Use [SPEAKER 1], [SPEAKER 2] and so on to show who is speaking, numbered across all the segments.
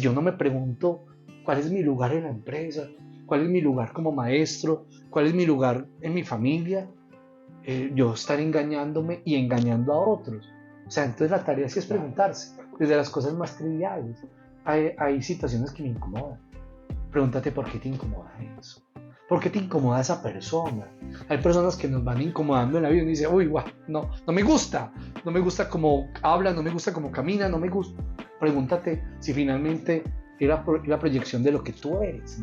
[SPEAKER 1] yo no me pregunto cuál es mi lugar en la empresa, cuál es mi lugar como maestro, cuál es mi lugar en mi familia, yo estar engañándome y engañando a otros. O sea, entonces la tarea sí es preguntarse, desde las cosas más triviales. Hay situaciones que me incomodan. Pregúntate por qué te incomoda eso. ¿Por qué te incomoda esa persona? Hay personas que nos van incomodando en la vida y dicen, uy, guau, no, no me gusta cómo habla, no me gusta cómo camina, no me gusta. Pregúntate si finalmente es la proyección de lo que tú eres.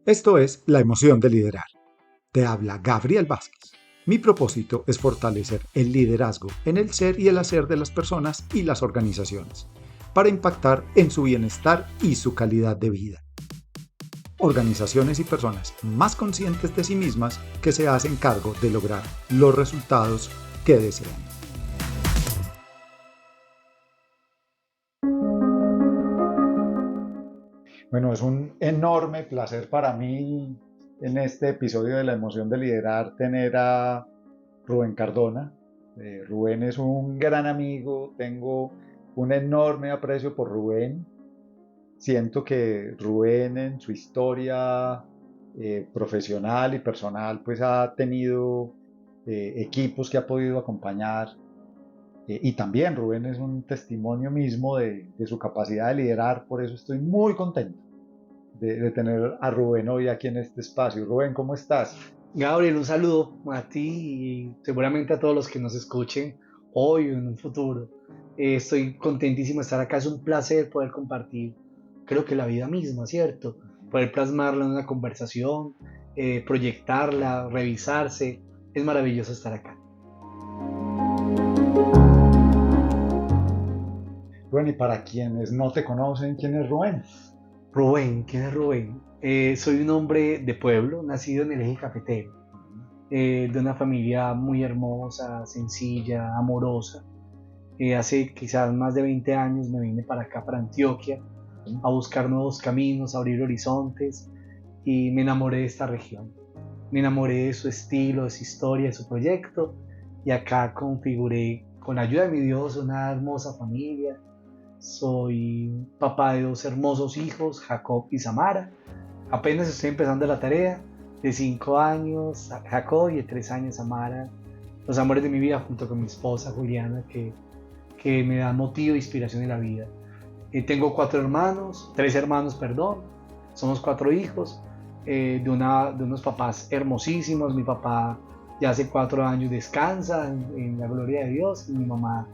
[SPEAKER 2] Esto es La emoción de liderar. Te habla Gabriel Vázquez. Mi propósito es fortalecer el liderazgo en el ser y el hacer de las personas y las organizaciones, para impactar en su bienestar y su calidad de vida. Organizaciones y personas más conscientes de sí mismas que se hacen cargo de lograr los resultados que desean. Bueno, es un enorme placer para mí en este episodio de La emoción de liderar tener a Rubén Cardona. Rubén es un gran amigo, tengo un enorme aprecio por Rubén. Siento que Rubén en su historia profesional y personal pues ha tenido equipos que ha podido acompañar y también Rubén es un testimonio mismo de su capacidad de liderar, por eso estoy muy contento de tener a Rubén hoy aquí en este espacio. Rubén, ¿cómo estás?
[SPEAKER 1] Gabriel, un saludo a ti y seguramente a todos los que nos escuchen hoy o en un futuro. Estoy contentísimo de estar acá, es un placer poder compartir, creo que la vida misma, ¿cierto? Poder plasmarla en una conversación, proyectarla, revisarse, es maravilloso estar acá.
[SPEAKER 2] Bueno, y para quienes no te conocen, ¿quién es Rubén?
[SPEAKER 1] Rubén, ¿quién es Rubén? Soy un hombre de pueblo, nacido en el eje cafetero, de una familia muy hermosa, sencilla, amorosa. Hace quizás más de 20 años me vine para acá, para Antioquia, a buscar nuevos caminos, a abrir horizontes y me enamoré de esta región. Me enamoré de su estilo, de su historia, de su proyecto y acá configuré, con la ayuda de mi Dios, una hermosa familia. Soy papá de dos hermosos hijos, Jacob y Samara. Apenas estoy empezando la tarea, de 5 años Jacob y de 3 años Samara. Los amores de mi vida junto con mi esposa Juliana, que me dan motivo e inspiración en la vida. Tengo 4 hermanos, 3 hermanos, perdón. Somos 4 hijos de unos papás hermosísimos. Mi papá ya hace 4 años descansa en la gloria de Dios y mi mamá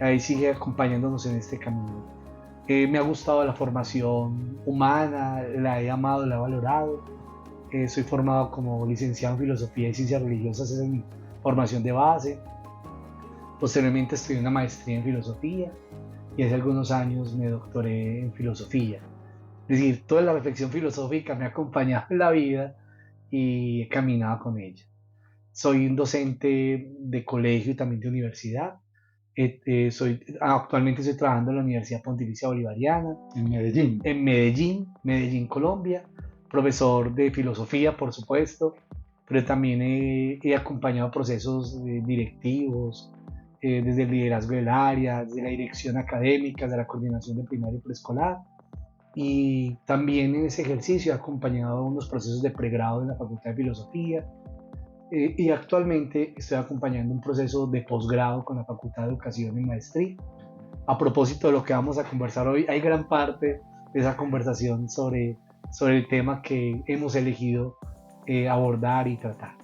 [SPEAKER 1] ahí sigue acompañándonos en este camino. Me ha gustado la formación humana, la he amado, la he valorado. Soy formado como licenciado en Filosofía y Ciencias Religiosas, esa es mi formación de base. Posteriormente estudié una maestría en Filosofía y hace algunos años me doctoré en Filosofía. Es decir, toda la reflexión filosófica me ha acompañado en la vida y he caminado con ella. Soy un docente de colegio y también de universidad. Actualmente estoy trabajando en la Universidad Pontificia Bolivariana,
[SPEAKER 2] En Medellín.
[SPEAKER 1] en Medellín, Medellín, Colombia, profesor de filosofía, por supuesto, pero también he acompañado procesos directivos, desde el liderazgo del área, desde la dirección académica, de la coordinación de primaria y preescolar, y también en ese ejercicio he acompañado unos procesos de pregrado en la Facultad de Filosofía, y actualmente estoy acompañando un proceso de posgrado con la Facultad de Educación y Maestría. A propósito de lo que vamos a conversar hoy, hay gran parte de esa conversación sobre el tema que hemos elegido abordar y tratar.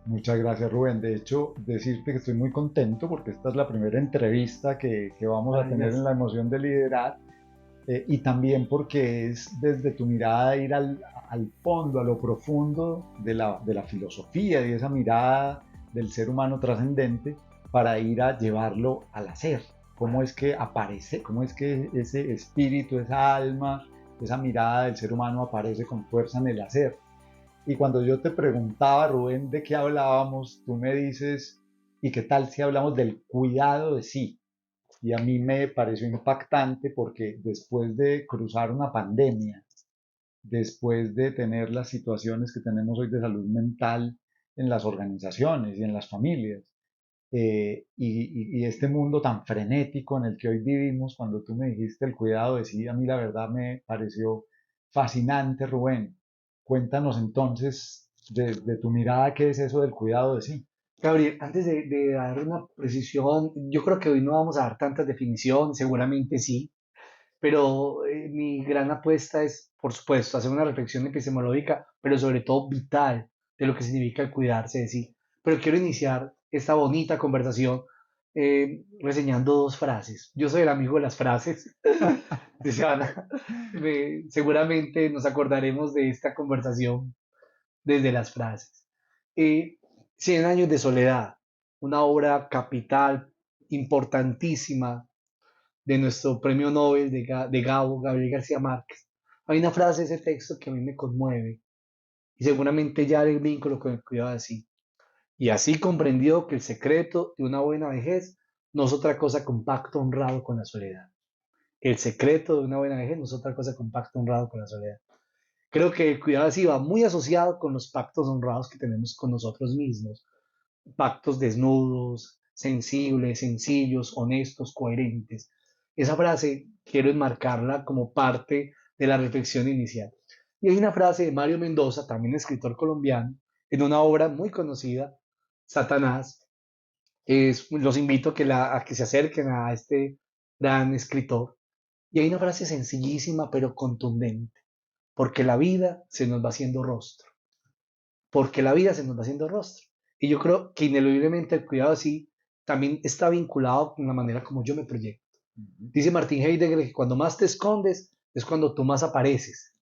[SPEAKER 2] Muchas gracias, Rubén. De hecho, decirte que estoy muy contento porque esta es la primera entrevista que vamos a tener en La emoción de liderar y también porque es desde tu mirada ir al fondo, a lo profundo de la filosofía y esa mirada del ser humano trascendente para ir a llevarlo al hacer. ¿Cómo es que aparece? ¿Cómo es que ese espíritu, esa alma, esa mirada del ser humano aparece con fuerza en el hacer? Y cuando yo te preguntaba, Rubén, de qué hablábamos, tú me dices, ¿y qué tal si hablamos del cuidado de sí? y a mí me pareció impactante porque después de cruzar una pandemia, después de tener las situaciones que tenemos hoy de salud mental en las organizaciones y en las familias, y este mundo tan frenético en el que hoy vivimos, cuando tú me dijiste el cuidado de sí, a mí la verdad me pareció fascinante, Rubén. Cuéntanos entonces de tu mirada, ¿qué es eso del cuidado de sí?
[SPEAKER 1] Gabriel, antes de dar una precisión, yo creo que hoy no vamos a dar tantas definiciones, seguramente sí, pero mi gran apuesta es, por supuesto, hacer una reflexión epistemológica, pero sobre todo vital de lo que significa el cuidarse de sí. Pero quiero iniciar esta bonita conversación reseñando dos frases. Yo soy el amigo de las frases. Dice Ana, seguramente nos acordaremos de esta conversación desde las frases. Eh, Cien años de soledad, una obra capital, importantísima, de nuestro premio Nobel de Gabo, Gabriel García Márquez. Hay una frase de ese texto que a mí me conmueve y seguramente ya el vínculo con el cuidado así. Y así comprendió que el secreto de una buena vejez no es otra cosa que un pacto honrado con la soledad. El secreto de una buena vejez no es otra cosa que un pacto honrado con la soledad. Creo que el cuidado así va muy asociado con los pactos honrados que tenemos con nosotros mismos. Pactos desnudos, sensibles, sencillos, honestos, coherentes. Esa frase quiero enmarcarla como parte de la reflexión inicial. Y hay una frase de Mario Mendoza, también escritor colombiano, en una obra muy conocida, Satanás. Los invito a que se acerquen a este gran escritor. Y hay una frase sencillísima pero contundente, porque la vida se nos va haciendo rostro, porque la vida se nos va haciendo rostro. Y yo creo que ineludiblemente el cuidado así también está vinculado con la manera como yo me proyecto. Dice Martin Heidegger que cuando más te escondes es cuando tú más apareces.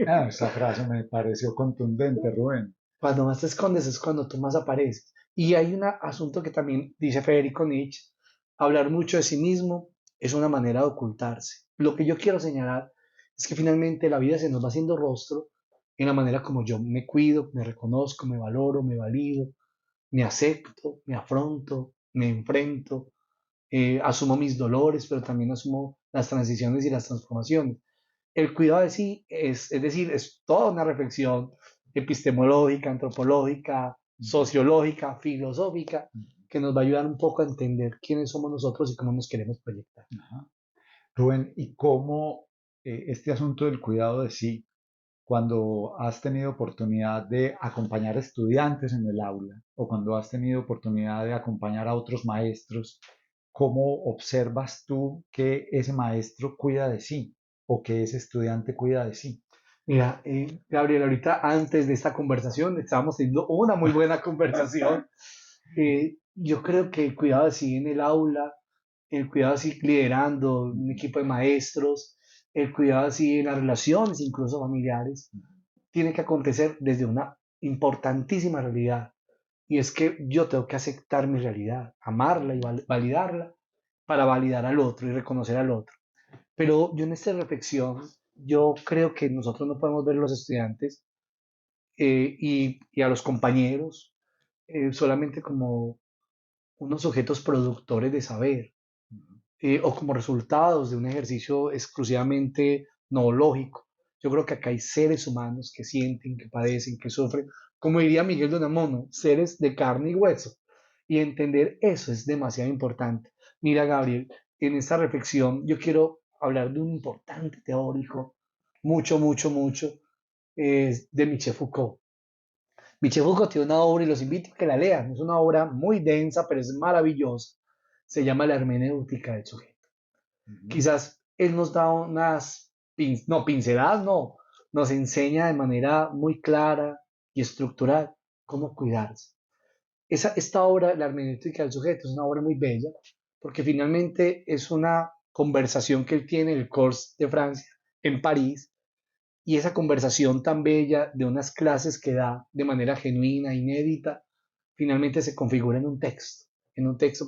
[SPEAKER 2] Ah, esa frase me pareció contundente, Rubén.
[SPEAKER 1] Cuando más te escondes es cuando tú más apareces. Y hay un asunto que también dice Federico Nietzsche, hablar mucho de sí mismo es una manera de ocultarse. Lo que yo quiero señalar es que finalmente la vida se nos va haciendo rostro en la manera como yo me cuido, me reconozco, me valoro, me valido, me acepto, me afronto, me enfrento, asumo mis dolores, pero también asumo las transiciones y las transformaciones. El cuidado de sí es decir, es toda una reflexión epistemológica, antropológica, sociológica, filosófica, que nos va a ayudar un poco a entender quiénes somos nosotros y cómo nos queremos proyectar.
[SPEAKER 2] Ajá. Rubén, ¿y cómo este asunto del cuidado de sí, cuando has tenido oportunidad de acompañar estudiantes en el aula o cuando has tenido oportunidad de acompañar a otros maestros, cómo observas tú que ese maestro cuida de sí o que ese estudiante cuida de sí?
[SPEAKER 1] Mira, Gabriel, ahorita antes de esta conversación estábamos teniendo una muy buena conversación. Yo creo que el cuidado así en el aula, el cuidado así liderando un equipo de maestros, el cuidado así en las relaciones, incluso familiares, tiene que acontecer desde una importantísima realidad. Y es que yo tengo que aceptar mi realidad, amarla y validarla para validar al otro y reconocer al otro. Pero yo en esta reflexión, yo creo que nosotros no podemos ver a los estudiantes y a los compañeros solamente como unos sujetos productores de saber o como resultados de un ejercicio exclusivamente noológico. Yo creo que acá hay seres humanos que sienten, que padecen, que sufren, como diría Miguel de Unamuno, seres de carne y hueso. Y entender eso es demasiado importante. Mira, Gabriel, en esta reflexión yo quiero hablar de un importante teórico, mucho, mucho, mucho, de Michel Foucault. Michel Foucault tiene una obra y los invito a que la lean. Es una obra muy densa, pero es maravillosa. Se llama La hermenéutica del sujeto. Quizás él nos da unas, no, pinceladas, no, nos enseña de manera muy clara y estructural cómo cuidarse. Esta obra, La hermenéutica del sujeto, es una obra muy bella porque finalmente es una conversación que él tiene en el Cours de Francia, en París, y esa conversación tan bella de unas clases que da de manera genuina, inédita, finalmente se configura en un texto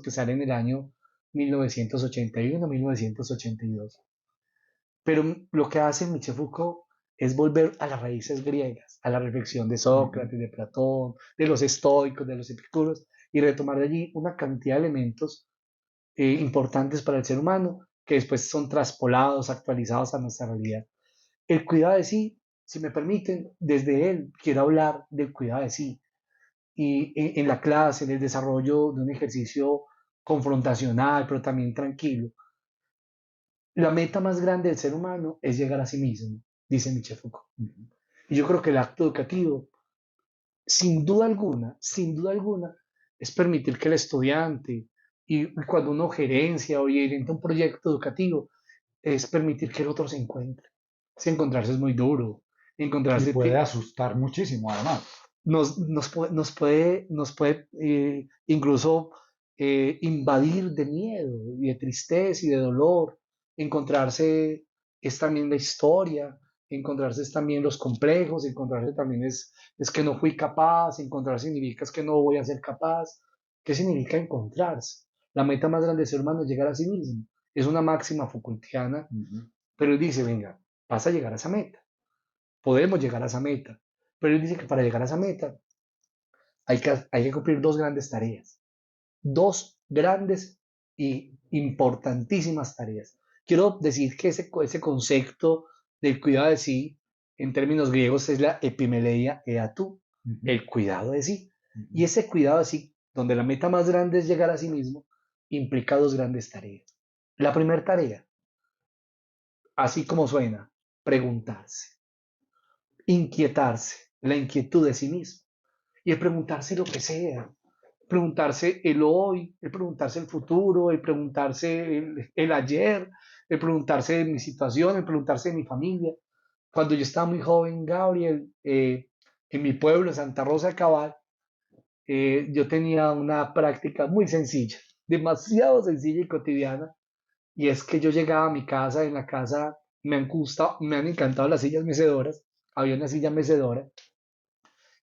[SPEAKER 1] que sale en el año 1981-1982. Pero lo que hace Michel Foucault es volver a las raíces griegas, a la reflexión de
[SPEAKER 2] Ujú.
[SPEAKER 1] Sócrates, de Platón, de los estoicos, de los epicúreos, y retomar de allí una cantidad de elementos importantes para el ser humano, que después son traspolados, actualizados a nuestra realidad. El cuidado de sí, si me permiten, desde él quiero hablar del cuidado de sí. Y en la clase, en el desarrollo de un ejercicio confrontacional, pero también tranquilo, la meta más grande del ser humano es llegar a sí mismo, dice Michel Foucault. Y yo creo que el acto educativo, sin duda alguna, es permitir que el estudiante, y cuando uno gerencia o orienta un proyecto educativo, es permitir que el otro se encuentre. Si encontrarse es muy duro,
[SPEAKER 2] Y
[SPEAKER 1] encontrarse
[SPEAKER 2] puede asustar muchísimo, además.
[SPEAKER 1] nos puede incluso invadir de miedo y de tristeza y de dolor. Encontrarse es también la historia, encontrarse es también los complejos, encontrarse también es que no fui capaz, encontrarse significa es que no voy a ser capaz. ¿Qué significa encontrarse? La meta más grande del ser humano es llegar a sí mismo. Es una máxima Foucaultiana, pero él dice, venga, vas a llegar a esa meta, podemos llegar a esa meta, pero él dice que para llegar a esa meta hay que cumplir dos grandes tareas, dos grandes y importantísimas tareas. Quiero decir que ese concepto del cuidado de sí, en términos griegos, es la epimeleia eatu, el cuidado de sí. Y ese cuidado de sí, donde la meta más grande es llegar a sí mismo, implica dos grandes tareas. La primera tarea, así como suena, preguntarse, inquietarse, la inquietud de sí mismo. Y el preguntarse lo que sea, preguntarse el hoy, el preguntarse el futuro, el preguntarse el ayer, el preguntarse de mi situación, el preguntarse de mi familia. Cuando yo estaba muy joven, Gabriel, en mi pueblo, en Santa Rosa de Cabal, yo tenía una práctica muy sencilla, demasiado sencilla y cotidiana, y es que yo llegaba a mi casa, en la casa me han encantado las sillas mecedoras, había una silla mecedora,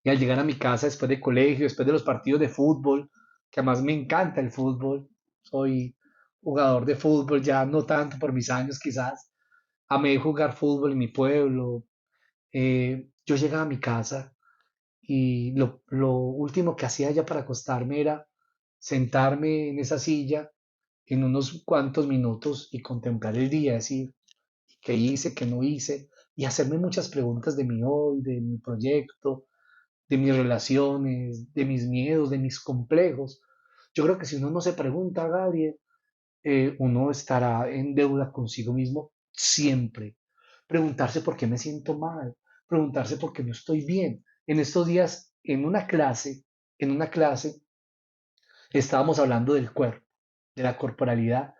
[SPEAKER 1] y al llegar a mi casa después de colegio, después de los partidos de fútbol, que además me encanta el fútbol, soy jugador de fútbol, ya no tanto por mis años quizás, amé jugar fútbol en mi pueblo. Yo llegaba a mi casa y lo último que hacía ya para acostarme era sentarme en esa silla en unos cuantos minutos y contemplar el día, decir, qué hice, qué no hice, y hacerme muchas preguntas de mi hoy, de mi proyecto, de mis relaciones, de mis miedos, de mis complejos. Yo creo que si uno no se pregunta, Gabriel, uno estará en deuda consigo mismo siempre. Preguntarse por qué me siento mal, preguntarse por qué no estoy bien. En estos días, en una clase, estábamos hablando del cuerpo, de la corporalidad,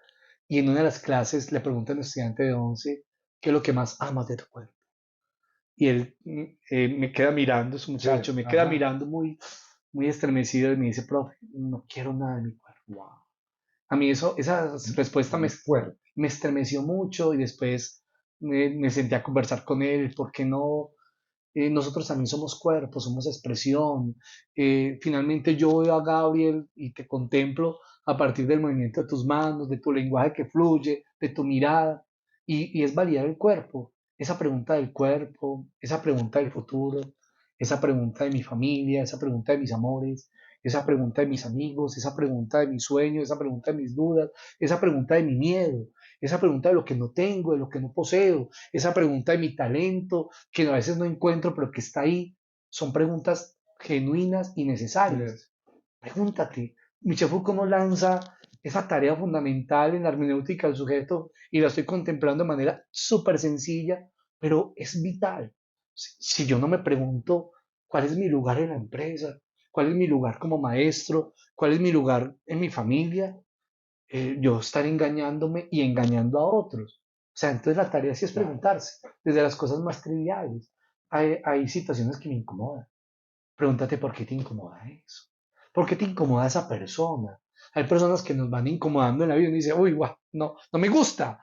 [SPEAKER 1] y en una de las clases le pregunta a un estudiante de 11 qué es lo que más amas de tu cuerpo. Y él me queda mirando, su
[SPEAKER 2] Sí,
[SPEAKER 1] muchacho, me queda
[SPEAKER 2] ajá.
[SPEAKER 1] mirando muy estremecido y me dice, profe, no quiero nada de mi cuerpo.
[SPEAKER 2] Wow.
[SPEAKER 1] A mí esa respuesta
[SPEAKER 2] Muy fuerte.
[SPEAKER 1] me estremeció mucho y después me senté a conversar con él, ¿por qué no? Nosotros también somos cuerpo, somos expresión. Finalmente yo veo a Gabriel y te contemplo a partir del movimiento de tus manos, de tu lenguaje que fluye, de tu mirada, y es validar el cuerpo. Esa pregunta del cuerpo, esa pregunta del futuro, esa pregunta de mi familia, esa pregunta de mis amores, esa pregunta de mis amigos, esa pregunta de mis sueños, esa pregunta de mis dudas, esa pregunta de mi miedo, esa pregunta de lo que no tengo, de lo que no poseo, esa pregunta de mi talento, que a veces no encuentro, pero que está ahí, son preguntas genuinas y
[SPEAKER 2] Sí
[SPEAKER 1] necesarias.
[SPEAKER 2] es.
[SPEAKER 1] Pregúntate, Michel Foucault nos lanza esa tarea fundamental en la hermenéutica del sujeto y la estoy contemplando de manera súper sencilla, pero es vital. Si yo no me pregunto cuál es mi lugar en la empresa, cuál es mi lugar como maestro, cuál es mi lugar en mi familia, yo estar engañándome y engañando a otros. O sea, entonces la tarea sí es
[SPEAKER 2] Claro.
[SPEAKER 1] preguntarse, desde las cosas más triviales. Hay situaciones que me incomodan. Pregúntate por qué te incomoda eso. ¿Por qué te incomoda esa persona? Hay personas que nos van incomodando en la vida y uno dice, uy, guau, no, no me gusta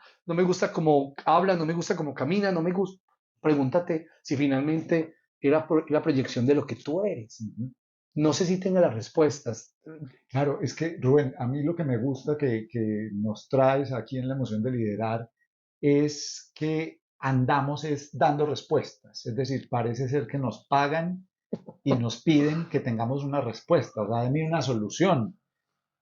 [SPEAKER 1] cómo habla, no me gusta cómo camina, no me gusta. Pregúntate si finalmente era la proyección de lo que tú eres. No sé si tenga las respuestas.
[SPEAKER 2] Claro, es que Rubén, a mí lo que me gusta que nos traes aquí en la emoción de liderar es que andamos es dando respuestas, es decir, parece ser que nos pagan y nos piden que tengamos una respuesta, o sea, dame una solución.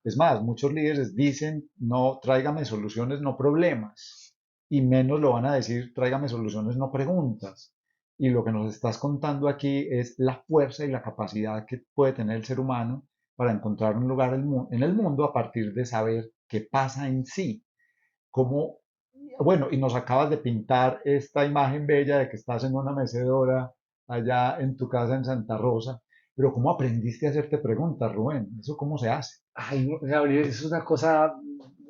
[SPEAKER 2] Es más, muchos líderes dicen, no, tráigame soluciones, no problemas. Y menos lo van a decir, tráigame soluciones, no preguntas. Y lo que nos estás contando aquí es la fuerza y la capacidad que puede tener el ser humano para encontrar un lugar en el mundo a partir de saber qué pasa en sí. Cómo, bueno, y nos acabas de pintar esta imagen bella de que estás en una mecedora allá en tu casa en Santa Rosa, pero ¿cómo aprendiste a hacerte preguntas, Rubén? ¿Eso cómo se hace?
[SPEAKER 1] Ay, no, Gabriel, eso es una cosa,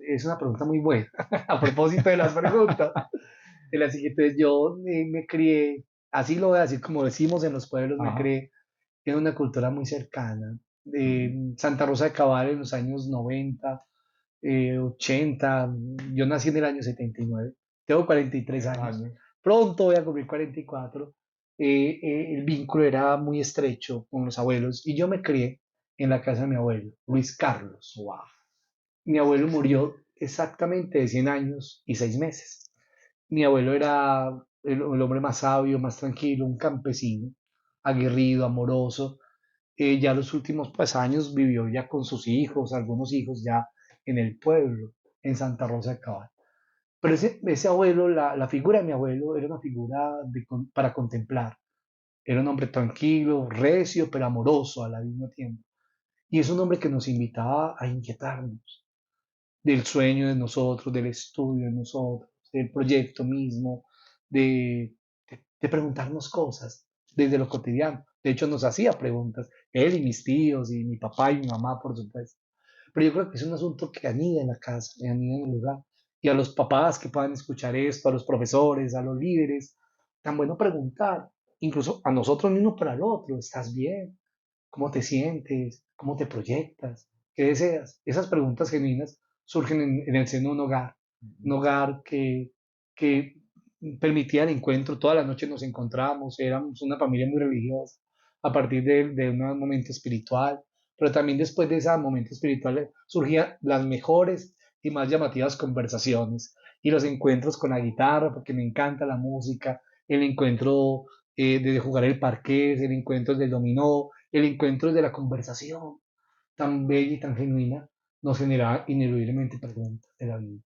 [SPEAKER 1] es una pregunta muy buena. A propósito de las preguntas, en la siguiente, yo me crié, así lo voy a decir, como decimos en los pueblos, me
[SPEAKER 2] Ajá.
[SPEAKER 1] crié en una cultura muy cercana.
[SPEAKER 2] Ujú.
[SPEAKER 1] De Santa Rosa de Cabal en los años 90, 80, yo nací en el año 79, tengo 43 años,
[SPEAKER 2] Años.
[SPEAKER 1] pronto voy a cumplir 44. El vínculo era muy estrecho con los abuelos y yo me crié en la casa de mi abuelo, Luis Carlos.
[SPEAKER 2] Wow.
[SPEAKER 1] Mi abuelo murió exactamente de 100 años y 6 meses. Mi abuelo era el hombre más sabio, más tranquilo, un campesino, aguerrido, amoroso. Ya los últimos pues, años vivió ya con sus hijos, algunos hijos ya en el pueblo, en Santa Rosa de Cabal. Pero ese abuelo, la figura de mi abuelo era una figura para contemplar. Era un hombre tranquilo, recio, pero amoroso al mismo tiempo. Y es un hombre que nos invitaba a inquietarnos del sueño de nosotros, del estudio de nosotros, del proyecto mismo, de preguntarnos cosas desde lo cotidiano. De hecho, nos hacía preguntas, él y mis tíos y mi papá y mi mamá, por supuesto. Pero yo creo que es un asunto que anida en la casa, que anida en el lugar. Y a los papás que puedan escuchar esto, a los profesores, a los líderes, tan bueno preguntar, incluso a nosotros mismos para el otro, ¿estás bien? ¿Cómo te sientes? ¿Cómo te proyectas? ¿Qué deseas? Esas preguntas genuinas surgen en el seno de un hogar que permitía el encuentro. Toda la noche nos encontramos, éramos una familia muy religiosa a partir de un momento espiritual, pero también después de ese momento espiritual surgían las mejores y más llamativas conversaciones y los encuentros con la guitarra, porque me encanta la música, el encuentro de jugar el parqués, el encuentro del dominó, el encuentro de la conversación tan bella y tan genuina nos generaba ineludiblemente preguntas de la vida,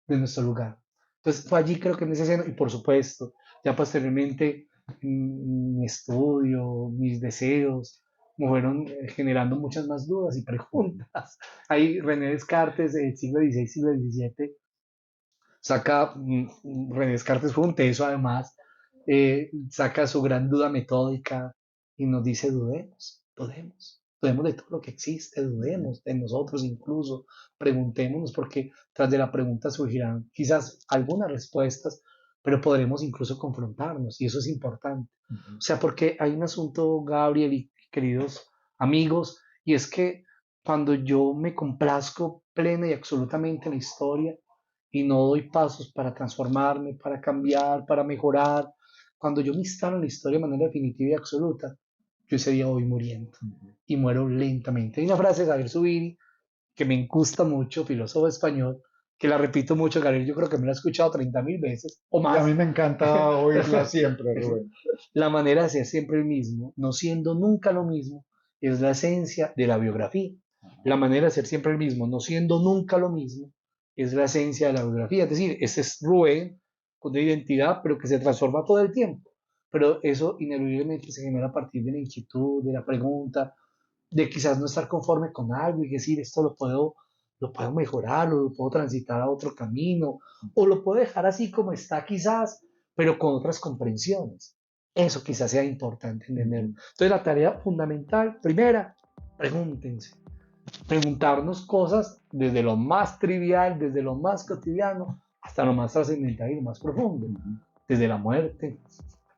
[SPEAKER 1] de nuestro lugar. Entonces fue allí creo que en ese seno, y por supuesto, ya posteriormente mi estudio, mis deseos, me fueron generando muchas más dudas y preguntas. Ahí René Descartes del siglo XVI, siglo XVII, saca, René Descartes fue un teso además, saca su gran duda metódica y nos dice dudemos de todo lo que existe, dudemos de nosotros incluso, preguntémonos porque tras de la pregunta surgirán quizás algunas respuestas, pero podremos incluso confrontarnos y eso es importante. O sea, porque hay un asunto, Gabriel y queridos amigos, y es que cuando yo me complazco plena y absolutamente en la historia, y no doy pasos para transformarme, para cambiar, para mejorar. Cuando yo me instalo en la historia de manera definitiva y absoluta, yo ese día voy muriendo y muero lentamente. Hay una frase de Gabriel Zubiri que me gusta mucho, filósofo español, que la repito mucho, Gabriel, yo creo que me la he escuchado 30.000 veces o
[SPEAKER 2] Y a
[SPEAKER 1] más.
[SPEAKER 2] mí me encanta oírla siempre, Rubén.
[SPEAKER 1] La manera de ser siempre el mismo, no siendo nunca lo mismo, es la esencia de la biografía. La manera de ser siempre el mismo, no siendo nunca lo mismo, es la esencia de la biografía. Es decir, ese es Rubén con una identidad, pero que se transforma todo el tiempo. Pero eso ineludiblemente se genera a partir de la inquietud, de la pregunta, de quizás no estar conforme con algo y decir, esto lo puedo mejorar, o lo puedo transitar a otro camino, o lo puedo dejar así como está quizás, pero con otras comprensiones. Eso quizás sea importante entenderlo. Entonces la tarea fundamental, primera, pregúntense. Preguntarnos cosas desde lo más trivial, desde lo más cotidiano, hasta lo más trascendental y lo más profundo. Desde la muerte,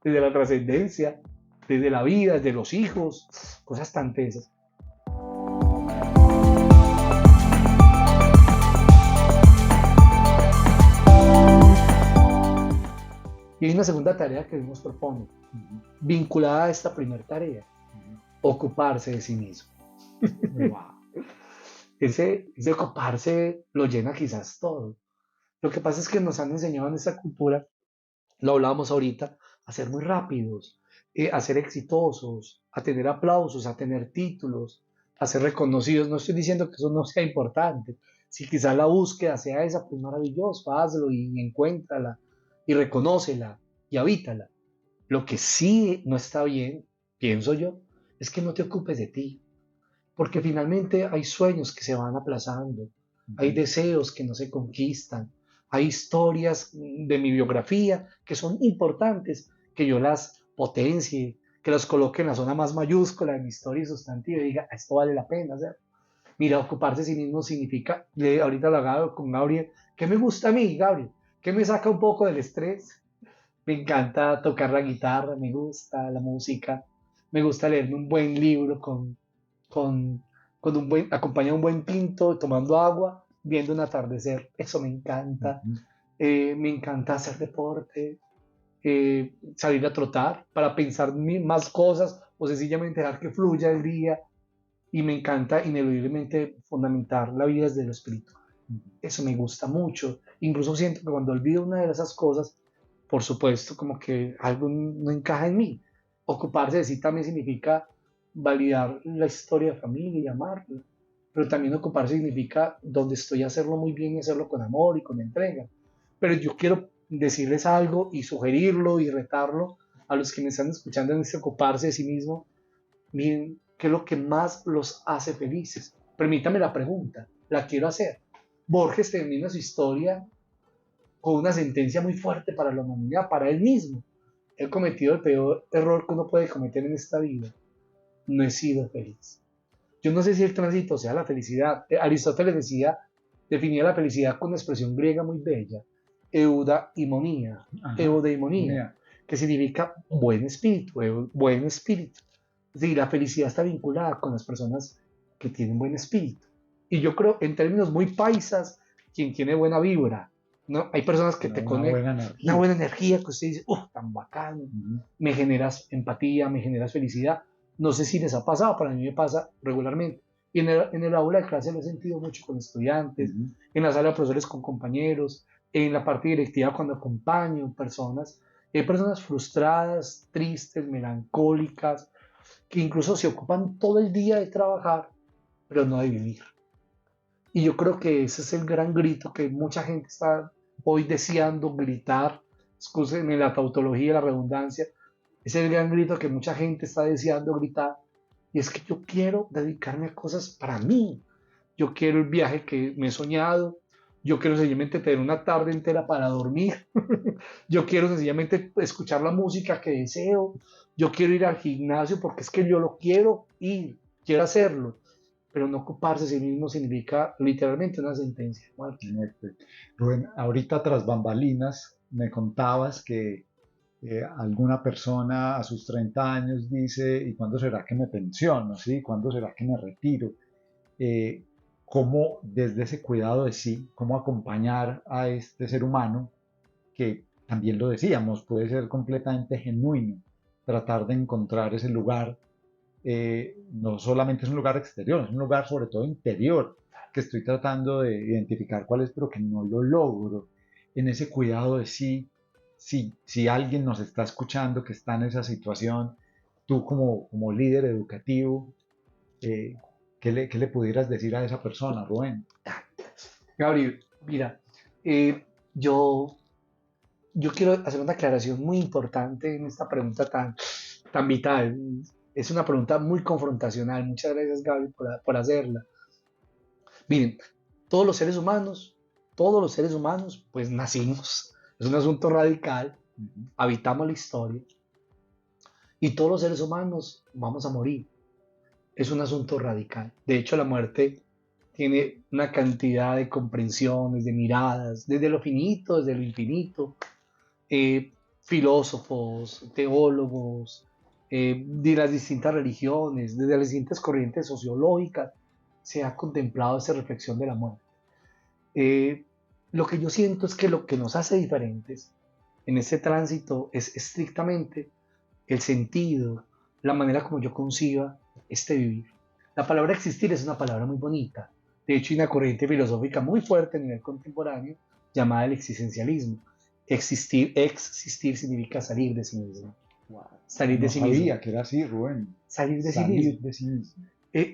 [SPEAKER 1] desde la trascendencia, desde la vida, desde los hijos, cosas tan tesas. Y hay una segunda tarea que nos propone, vinculada a esta primera tarea, ocuparse de sí mismo. Wow. Ese ocuparse lo llena quizás todo. Lo que pasa es que nos han enseñado en esta cultura, lo hablábamos ahorita, a ser muy rápidos, a ser exitosos, a tener aplausos, a tener títulos, a ser reconocidos. No estoy diciendo que eso no sea importante. Si quizás la búsqueda sea esa, pues maravilloso, hazlo y encuéntrala y reconócela y habítala. Lo que sí no está bien, pienso yo, es que no te ocupes de ti, porque finalmente hay sueños que se van aplazando, hay deseos que no se conquistan, hay historias de mi biografía que son importantes, que yo las potencie, que las coloque en la zona más mayúscula de mi historia y sustantiva y diga, esto vale la pena hacer. Mira, ocuparse de sí mismo significa, ahorita lo hago con Gabriel, ¿qué me gusta a mí, Gabriel? ¿Qué me saca un poco del estrés? Me encanta tocar la guitarra, me gusta la música, me gusta leerme un buen libro con, acompañado de un buen tinto, tomando agua, viendo un atardecer. Eso me encanta.
[SPEAKER 2] Ujú.
[SPEAKER 1] Me encanta hacer deporte, salir a trotar para pensar más cosas o sencillamente dejar que fluya el día. Y me encanta ineludiblemente fundamentar la vida desde lo espiritual. Eso me gusta mucho. Incluso siento que cuando olvido una de esas cosas, por supuesto, como que algo no encaja en mí. Ocuparse de sí también significa validar la historia de familia y amarla. Pero también ocuparse significa donde estoy hacerlo muy bien y hacerlo con amor y con entrega. Pero yo quiero decirles algo y sugerirlo y retarlo a los que me están escuchando en este ocuparse de sí mismo. Miren, ¿qué es lo que más los hace felices? Permítame la pregunta, la quiero hacer. Borges termina su historia con una sentencia muy fuerte para la humanidad, para él mismo. He cometido el peor error que uno puede cometer en esta vida. No he sido feliz. Yo no sé si el tránsito sea la felicidad. Aristóteles decía, definía la felicidad con una expresión griega muy bella, eudaimonía,
[SPEAKER 2] Ajá.
[SPEAKER 1] eudaimonía,
[SPEAKER 2] Mira,
[SPEAKER 1] que significa buen espíritu, buen espíritu. Es decir, la felicidad está vinculada con las personas que tienen buen espíritu. Y yo creo, en términos muy paisas, quien tiene buena vibra, ¿no? Hay personas que te
[SPEAKER 2] una
[SPEAKER 1] conectan,
[SPEAKER 2] buena
[SPEAKER 1] una
[SPEAKER 2] energía.
[SPEAKER 1] buena energía que usted dice, tan bacano,
[SPEAKER 2] Ujú.
[SPEAKER 1] me generas empatía, me generas felicidad. No sé si les ha pasado, para mí me pasa regularmente. Y en el aula de clase lo he sentido mucho con estudiantes,
[SPEAKER 2] Ujú.
[SPEAKER 1] en la sala de profesores con compañeros, en la parte directiva cuando acompaño personas. Hay personas frustradas, tristes, melancólicas, que incluso se ocupan todo el día de trabajar, pero no de vivir. Y yo creo que ese es el gran grito que mucha gente está hoy deseando gritar, excusen la tautología y la redundancia, ese es el gran grito que mucha gente está deseando gritar, y es que yo quiero dedicarme a cosas para mí. Yo quiero el viaje que me he soñado, yo quiero sencillamente tener una tarde entera para dormir, yo quiero sencillamente escuchar la música que deseo, yo quiero ir al gimnasio porque es que yo lo quiero ir, quiero hacerlo, pero no ocuparse de sí mismo significa literalmente una sentencia de muerte.
[SPEAKER 2] Este, Rubén, ahorita tras bambalinas me contabas que alguna persona a sus 30 años dice, ¿y cuándo será que me pensiono? ¿Sí? ¿Cuándo será que me retiro? Eh, ¿Cómo desde ese cuidado de sí, cómo acompañar a este ser humano que también lo decíamos, puede ser completamente genuino, tratar de encontrar ese lugar, no solamente es un lugar exterior, es un lugar sobre todo interior, que estoy tratando de identificar cuál es, pero que no lo logro. En ese cuidado de sí, si alguien nos está escuchando que está en esa situación, tú como líder educativo, eh, ¿qué le pudieras decir a esa persona, Rubén?
[SPEAKER 1] Gabriel, mira, eh, yo, yo quiero hacer una aclaración muy importante en esta pregunta tan vital. Es una pregunta muy confrontacional. Muchas gracias, Gaby, por hacerla. Miren, todos los seres humanos, todos los seres humanos, pues nacimos. Es un asunto radical.
[SPEAKER 2] Ujú.
[SPEAKER 1] Habitamos la historia. Y todos los seres humanos vamos a morir. Es un asunto radical. De hecho, la muerte tiene una cantidad de comprensiones, de miradas, desde lo finito, desde lo infinito. eh, Filósofos, teólogos, de las distintas religiones, desde las distintas corrientes sociológicas, se ha contemplado esa reflexión de la muerte. Eh, lo que yo siento es que lo que nos hace diferentes en este tránsito es estrictamente el sentido, la manera como yo conciba este vivir. La palabra existir es una palabra muy bonita. De hecho, hay una corriente filosófica muy fuerte a nivel contemporáneo llamada el existencialismo. Existir significa salir de sí mismo.
[SPEAKER 2] Wow.
[SPEAKER 1] Salir de
[SPEAKER 2] No
[SPEAKER 1] sí mismo.
[SPEAKER 2] sabía que era así, Rubén.
[SPEAKER 1] Salir de sí
[SPEAKER 2] Salir
[SPEAKER 1] mismo.
[SPEAKER 2] de sí mismo.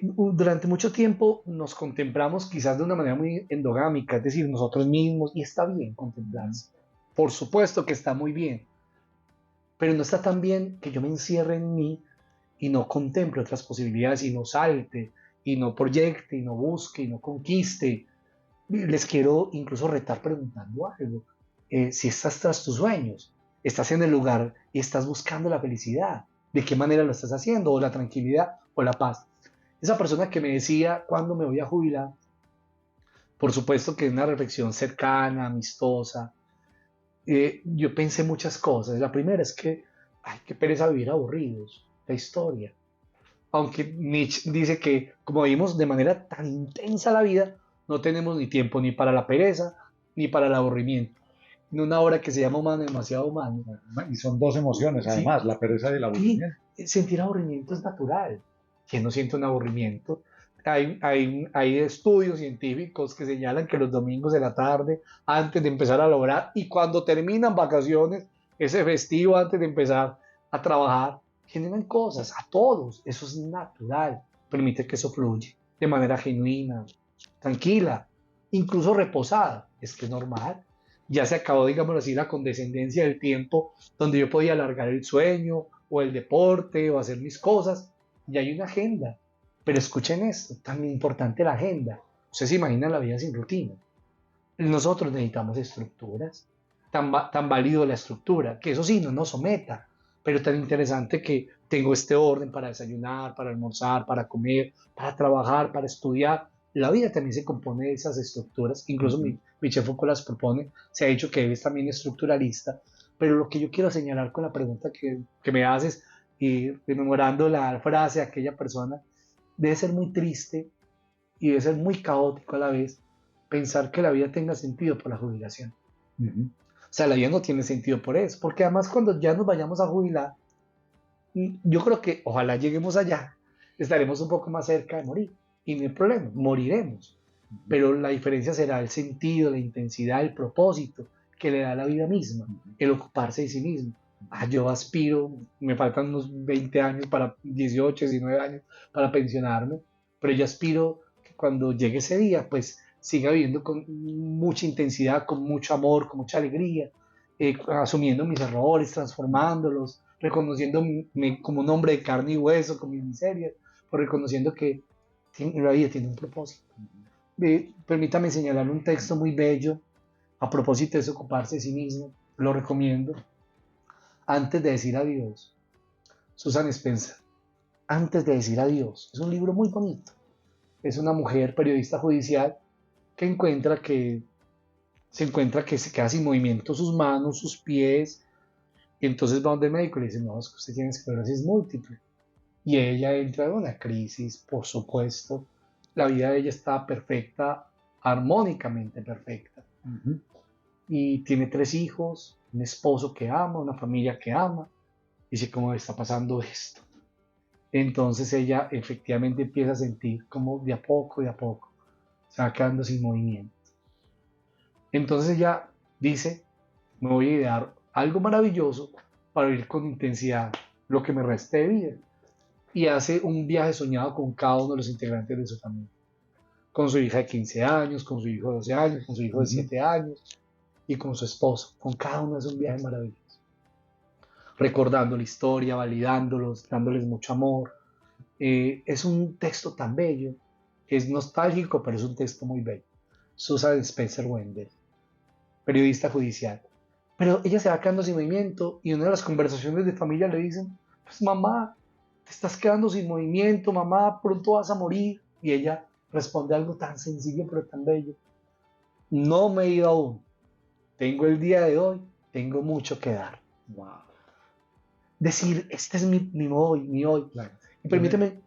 [SPEAKER 1] Durante mucho tiempo nos contemplamos quizás de una manera muy endogámica, es decir, nosotros mismos, y está bien contemplarse. Por supuesto que está muy bien, pero no está tan bien que yo me encierre en mí y no contemple otras posibilidades y no salte y no proyecte y no busque y no conquiste. Les quiero incluso retar preguntando algo. Si estás tras tus sueños, estás en el lugar y estás buscando la felicidad, ¿de qué manera lo estás haciendo? O la tranquilidad o la paz. Esa persona que me decía cuándo me voy a jubilar, por supuesto que es una reflexión cercana, amistosa. Yo pensé muchas cosas. La primera es que, ay, qué pereza vivir aburridos, la historia. Aunque Nietzsche dice que, como vivimos de manera tan intensa la vida, no tenemos ni tiempo ni para la pereza, ni para el aburrimiento. En una obra que se llama Humano, demasiado humano.
[SPEAKER 2] Y son dos emociones,
[SPEAKER 1] Sí,
[SPEAKER 2] además, la pereza y el
[SPEAKER 1] sí,
[SPEAKER 2] aburrimiento.
[SPEAKER 1] sentir aburrimiento es natural. ¿Quién no siente un aburrimiento? Hay estudios científicos que señalan que los domingos de la tarde, antes de empezar a lograr, y cuando terminan vacaciones, ese festivo antes de empezar a trabajar, generan cosas a todos. Eso es natural. Permite que eso fluya de manera genuina, tranquila, incluso reposada. Es que es normal. Ya se acabó, digamos así, la condescendencia del tiempo donde yo podía alargar el sueño o el deporte o hacer mis cosas. Y hay una agenda. Pero escuchen esto, tan importante la agenda. Ustedes se imaginan la vida sin rutina. Nosotros necesitamos estructuras, tan válido la estructura, que eso sí, no nos someta, pero tan interesante que tengo este orden para desayunar, para almorzar, para comer, para trabajar, para estudiar. La vida también se compone de esas estructuras, incluso Michel Foucault las propone, se ha dicho que él es también estructuralista, pero lo que yo quiero señalar con la pregunta que me haces y rememorando la frase de aquella persona, debe ser muy triste y debe ser muy caótico a la vez pensar que la vida tenga sentido por la jubilación.
[SPEAKER 2] Uh-huh.
[SPEAKER 1] O sea, la vida no tiene sentido por eso, porque además cuando ya nos vayamos a jubilar, yo creo que ojalá lleguemos allá, estaremos un poco más cerca de morir. Y no hay problema, moriremos. Pero la diferencia será el sentido, la intensidad, el propósito que le da la vida misma, el ocuparse de sí mismo. Yo aspiro, me faltan unos 20 años para 18, 19 años para pensionarme, pero yo aspiro que cuando llegue ese día, pues siga viviendo con mucha intensidad, con mucho amor, con mucha alegría, asumiendo mis errores, transformándolos, reconociéndome como un hombre de carne y hueso, con mis miserias, pero reconociendo que la vida tiene un propósito. Permítame señalar un texto muy bello a propósito de ocuparse de sí mismo, lo recomiendo. Antes de decir adiós, Susan Spencer, Antes de decir adiós, es un libro muy bonito. Es una mujer periodista judicial que se encuentra que se queda sin movimiento sus manos, sus pies, y entonces va donde el médico y le dice, no, es que usted tiene esclerosis múltiple. Y ella entra en una crisis, por supuesto. La vida de ella está perfecta, armónicamente perfecta. Uh-huh. Y tiene 3 hijos, un esposo que ama, una familia que ama. Y dice, ¿cómo está pasando esto? Entonces ella efectivamente empieza a sentir como de a poco se va quedando sin movimiento. Entonces ella dice, me voy a idear algo maravilloso para vivir con intensidad lo que me reste de vida. Y hace un viaje soñado con cada uno de los integrantes de su familia. Con su hija de 15 años, con su hijo de 12 años, con su hijo de 7 años y con su esposo. Con cada uno es un viaje maravilloso. Recordando la historia, validándolos, dándoles mucho amor. Es un texto tan bello, es nostálgico, pero es un texto muy bello. Susan Spencer Wendell, periodista judicial. Pero ella se va quedando sin movimiento y en una de las conversaciones de familia le dicen, pues mamá, te estás quedando sin movimiento, mamá, pronto vas a morir. Y ella responde algo tan sencillo pero tan bello. No me he ido aún. Tengo el día de hoy, tengo mucho que dar. Wow. Decir, este es mi hoy, mi hoy. Claro. Y permíteme.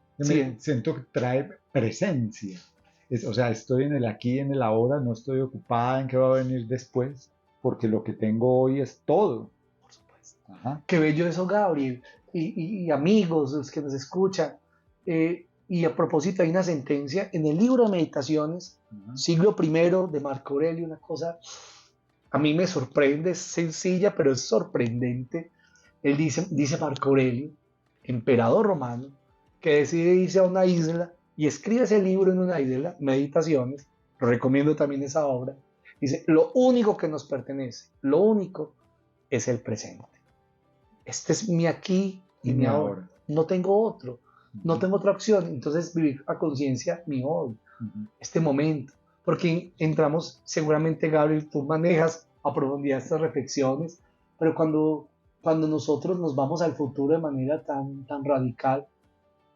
[SPEAKER 2] Siento que trae presencia. O sea, estoy en el aquí, en el ahora, no estoy ocupada en qué va a venir después, porque lo que tengo hoy es todo.
[SPEAKER 1] Por supuesto. Ajá. Qué bello eso, Gabriel. Y amigos, los que nos escuchan. Y a propósito, hay una sentencia en el libro de Meditaciones, siglo I de Marco Aurelio, una cosa a mí me sorprende, es sencilla, pero es sorprendente. Él dice Marco Aurelio, emperador romano, que decide irse a una isla y escribe ese libro en una isla, Meditaciones, lo recomiendo también esa obra, dice, lo único que nos pertenece, lo único es el presente. Este es mi aquí
[SPEAKER 2] Y
[SPEAKER 1] y mi
[SPEAKER 2] mi
[SPEAKER 1] ahora.
[SPEAKER 2] ahora.
[SPEAKER 1] No tengo otro, no
[SPEAKER 2] Ujú,
[SPEAKER 1] tengo otra opción. Entonces vivir a conciencia mi hoy,
[SPEAKER 2] ujú,
[SPEAKER 1] este momento. Porque entramos, seguramente Gabriel, tú manejas a profundidad estas reflexiones, pero cuando nosotros nos vamos al futuro de manera tan radical,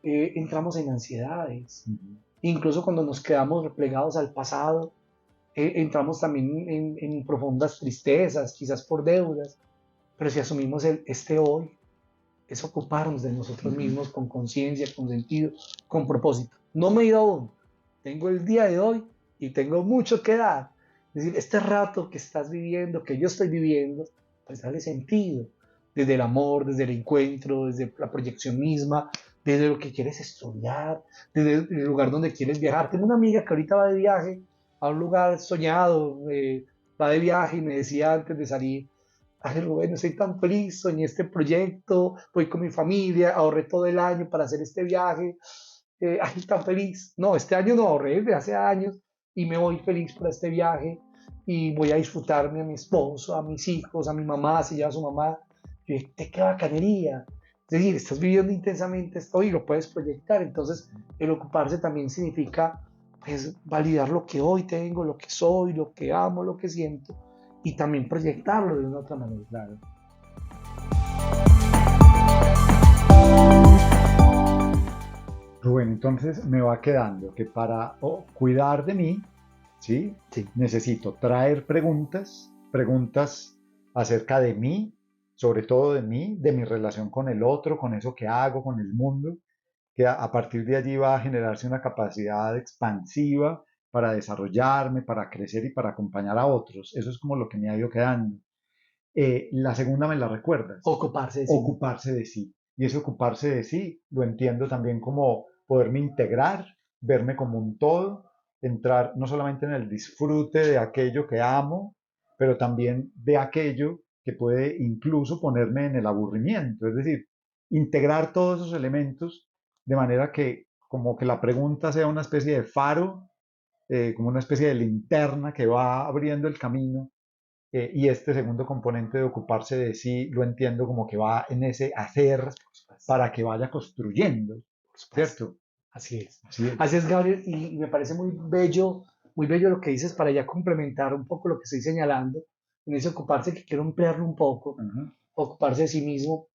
[SPEAKER 1] entramos en ansiedades.
[SPEAKER 2] ujú.
[SPEAKER 1] Incluso cuando nos quedamos replegados al pasado, entramos también en profundas tristezas, quizás por deudas. Pero si asumimos este hoy, es ocuparnos de nosotros
[SPEAKER 2] Ujú.
[SPEAKER 1] mismos con conciencia, con sentido, con propósito. No me he ido aún, tengo el día de hoy y tengo mucho que dar. Es decir, este rato que estás viviendo, que yo estoy viviendo, pues dale sentido. Desde el amor, desde el encuentro, desde la proyección misma, desde lo que quieres estudiar, desde el lugar donde quieres viajar. Tengo una amiga que ahorita va de viaje a un lugar soñado, va de viaje y me decía antes de salir, ay Rubén, estoy tan feliz, soñé este proyecto, voy con mi familia, ahorré todo el año para hacer este viaje, ay, tan feliz. No, este año no ahorré desde hace años y me voy feliz por este viaje y voy a disfrutarme a mi esposo, a mis hijos, a mi mamá, si lleva a su mamá. Yo dije, qué bacanería. Es decir, estás viviendo intensamente esto y lo puedes proyectar. Entonces, el ocuparse también significa pues, validar lo que hoy tengo, lo que soy, lo que amo, lo que siento y también proyectarlo de una otra manera.
[SPEAKER 2] Claro. Rubén, entonces me va quedando que para cuidar de mí, ¿sí?
[SPEAKER 1] Sí.
[SPEAKER 2] Necesito traer preguntas, preguntas acerca de mí, sobre todo de mí, de mi relación con el otro, con eso que hago, con el mundo, que a partir de allí va a generarse una capacidad expansiva para desarrollarme, para crecer y para acompañar a otros. Eso es como lo que me ha ido quedando. La segunda me la recuerdas,
[SPEAKER 1] Ocuparse de sí mismo.
[SPEAKER 2] ocuparse de sí. Y ese ocuparse de sí lo entiendo también como poderme integrar, verme como un todo, entrar no solamente en el disfrute de aquello que amo, pero también de aquello que puede incluso ponerme en el aburrimiento. Es decir, integrar todos esos elementos de manera que como que la pregunta sea una especie de faro, como una especie de linterna que va abriendo el camino, y este segundo componente de ocuparse de sí lo entiendo como que va en ese hacer
[SPEAKER 1] Por supuesto,
[SPEAKER 2] para que vaya construyendo,
[SPEAKER 1] por supuesto.
[SPEAKER 2] ¿cierto?
[SPEAKER 1] Así es.
[SPEAKER 2] Así es.
[SPEAKER 1] Así es, Gabriel, y me parece muy bello lo que dices para ya complementar un poco lo que estoy señalando, en ese ocuparse que quiero ampliarlo un poco,
[SPEAKER 2] Ujú,
[SPEAKER 1] ocuparse de sí mismo.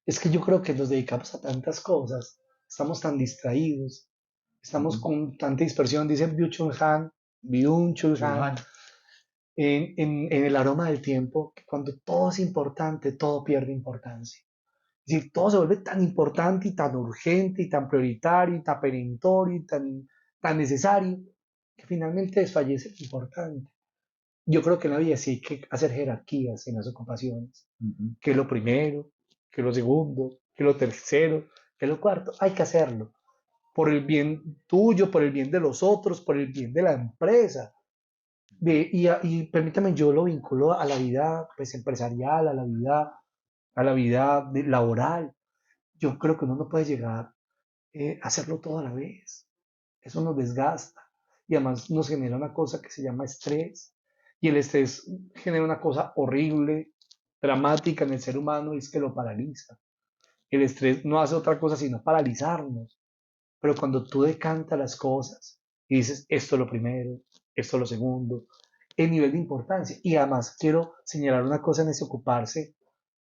[SPEAKER 1] Es que yo creo que nos dedicamos a tantas cosas, estamos tan distraídos, estamos
[SPEAKER 2] ujú.
[SPEAKER 1] con tanta dispersión, dice Byung-Chul Han,
[SPEAKER 2] Chulhan.
[SPEAKER 1] en el aroma del tiempo, que cuando todo es importante, todo pierde importancia. Es decir, todo se vuelve tan importante y tan urgente y tan prioritario y tan perentorio y tan necesario que finalmente desfallece lo importante. Yo creo que en la vida sí hay que hacer jerarquías en las ocupaciones,
[SPEAKER 2] Ujú,
[SPEAKER 1] que es lo primero, que es lo segundo, que es lo tercero, que es lo cuarto. Hay que hacerlo por el bien tuyo, por el bien de los otros, por el bien de la empresa. Y permítame, yo lo vinculo a la vida pues, empresarial, a la vida laboral. Yo creo que uno no puede llegar a hacerlo todo a la vez. Eso nos desgasta y además nos genera una cosa que se llama estrés. Y el estrés genera una cosa horrible, dramática en el ser humano y es que lo paraliza. El estrés no hace otra cosa sino paralizarnos. Pero cuando tú decantas las cosas y dices esto es lo primero, esto es lo segundo, el nivel de importancia. Y además quiero señalar una cosa en ese ocuparse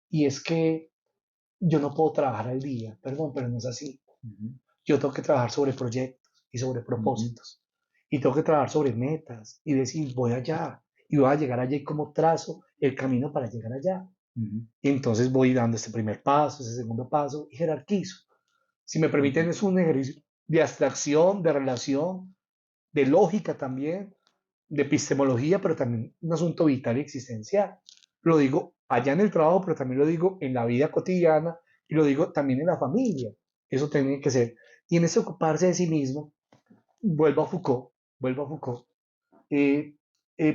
[SPEAKER 1] y es que yo no puedo trabajar al día, perdón, pero no es así.
[SPEAKER 2] ujú,
[SPEAKER 1] Yo tengo que trabajar sobre proyectos y sobre
[SPEAKER 2] ujú,
[SPEAKER 1] propósitos. Y tengo que trabajar sobre metas y decir, voy allá y voy a llegar allá y como trazo el camino para llegar allá.
[SPEAKER 2] ujú,
[SPEAKER 1] Y entonces voy dando este primer paso, ese segundo paso y jerarquizo. Si me permiten,
[SPEAKER 2] ujú.
[SPEAKER 1] es un ejercicio de abstracción, de relación, de lógica también, de epistemología, pero también un asunto vital y existencial. Lo digo allá en el trabajo, pero también lo digo en la vida cotidiana y lo digo también en la familia. Eso tiene que ser. Y en ese ocuparse de sí mismo, vuelvo a Foucault, vuelvo a Foucault. Eh,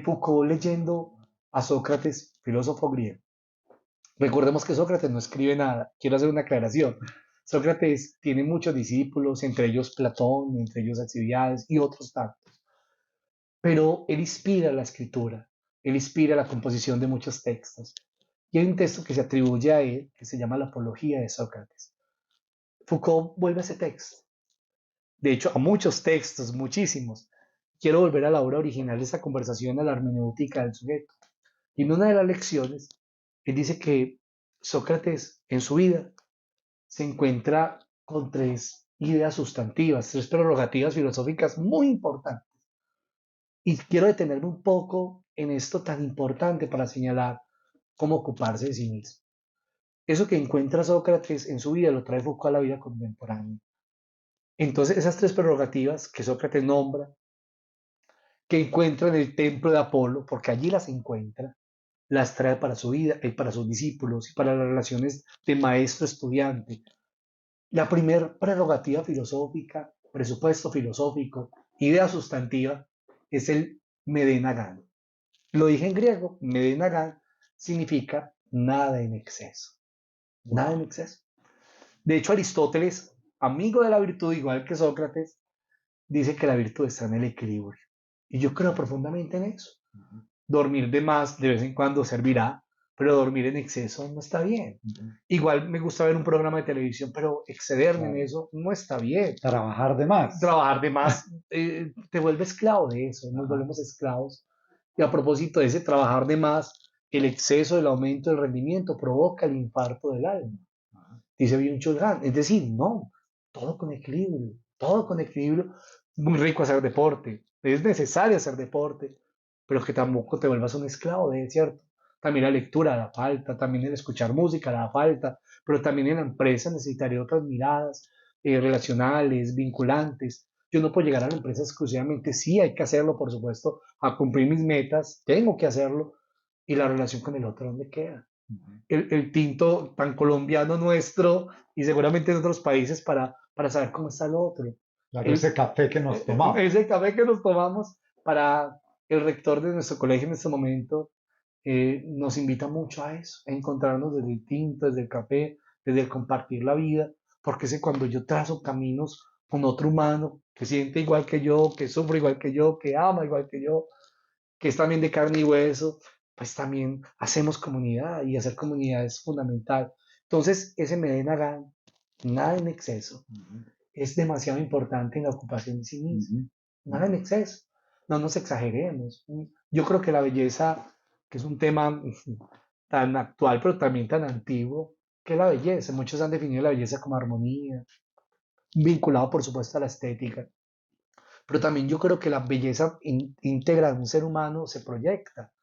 [SPEAKER 1] Foucault leyendo a Sócrates, filósofo griego. Recordemos que Sócrates no escribe nada. Quiero hacer una aclaración. Sócrates tiene muchos discípulos, entre ellos Platón, entre ellos Alcibiades y otros tantos, pero él inspira la escritura, él inspira la composición de muchos textos. Y hay un texto que se atribuye a él, que se llama la Apología de Sócrates. Foucault vuelve a ese texto, de hecho a muchos textos, muchísimos. Quiero volver a la obra original de esta conversación, a la hermenéutica del sujeto. Y en una de las lecciones, él dice que Sócrates en su vida se encuentra con tres ideas sustantivas, tres prerrogativas filosóficas muy importantes. Y quiero detenerme un poco en esto tan importante para señalar cómo ocuparse de sí mismo. Eso que encuentra Sócrates en su vida lo trae Foucault a la vida contemporánea. Entonces, esas tres prerrogativas que Sócrates nombra, que encuentra en el templo de Apolo, porque allí las encuentra, las trae para su vida y para sus discípulos y para las relaciones de maestro-estudiante. La primera prerrogativa filosófica, presupuesto filosófico, idea sustantiva, es el medenagán. Lo dije en griego, medenagán significa nada en exceso. Nada en exceso. De hecho, Aristóteles, amigo de la virtud, igual que Sócrates, dice que la virtud está en el equilibrio. Y yo creo profundamente en eso. Dormir de más de vez en cuando servirá, pero dormir en exceso no está bien. Igual me gusta ver un programa de televisión, pero excederme en eso no está bien.
[SPEAKER 2] Trabajar de más.
[SPEAKER 1] Trabajar de más te vuelve esclavo de eso, nos volvemos esclavos. Y a propósito de ese trabajar de más, el exceso del aumento del rendimiento provoca el infarto del alma, dice Byung-Chul Han. Es decir, no, todo con equilibrio, todo con equilibrio. Muy rico hacer deporte, es necesario hacer deporte, pero que tampoco te vuelvas un esclavo de, ¿cierto? También la lectura da falta, también el escuchar música da falta, pero también en la empresa necesitaré otras miradas relacionales, vinculantes. Yo no puedo llegar a la empresa exclusivamente, sí hay que hacerlo, por supuesto, a cumplir mis metas, tengo que hacerlo, y la relación con el otro, ¿dónde queda? El tinto tan colombiano nuestro y seguramente en otros países para saber cómo está el otro.
[SPEAKER 2] Claro, ese café que nos tomamos.
[SPEAKER 1] Ese café que nos tomamos para el rector de nuestro colegio en este momento nos invita mucho a eso, a encontrarnos desde el tinto, desde el café, desde el compartir la vida, porque es que cuando yo trazo caminos con otro humano que siente igual que yo, que sufre igual que yo, que ama igual que yo, que es también de carne y hueso, pues también hacemos comunidad y hacer comunidad es fundamental. Entonces, ese Medena nada en exceso, es demasiado importante en la ocupación de sí mismo. Nada en exceso, no nos exageremos. Yo creo que la belleza, que es un tema tan actual, pero también tan antiguo, que es la belleza. Muchos han definido la belleza como armonía, vinculado por supuesto a la estética. Pero también yo creo que la belleza íntegra de un ser humano se proyecta.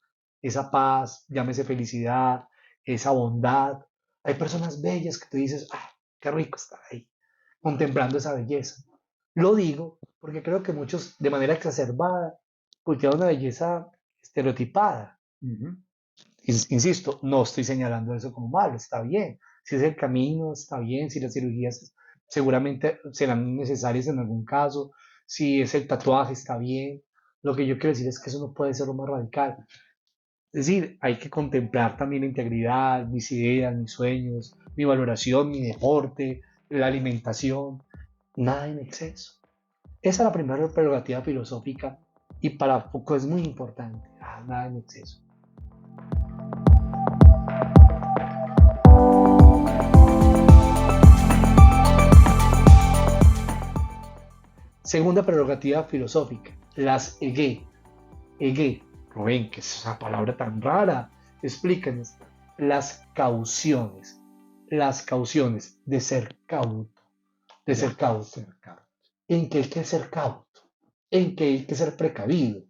[SPEAKER 1] Esa paz, llámese felicidad, esa bondad. Hay personas bellas que tú dices, ah, qué rico estar ahí, contemplando esa belleza. Lo digo porque creo que muchos, de manera exacerbada, cultivan una belleza estereotipada. Insisto, no estoy señalando eso como malo, está bien. Si es el camino, está bien. Si las cirugías seguramente serán necesarias en algún caso. Si es el tatuaje, está bien. Lo que yo quiero decir es que eso no puede ser lo más radical. Es decir, hay que contemplar también la integridad, mis ideas, mis sueños, mi valoración, mi deporte, la alimentación, nada en exceso. Esa es la primera prerrogativa filosófica y para Foucault es muy importante, nada en exceso. Segunda prerrogativa filosófica, las ege. Ege, Rubén, que es esa palabra tan rara. Explícanos. Las cauciones de ser cauto, de ser cauto. En que hay que ser cauto, en que hay que ser precavido.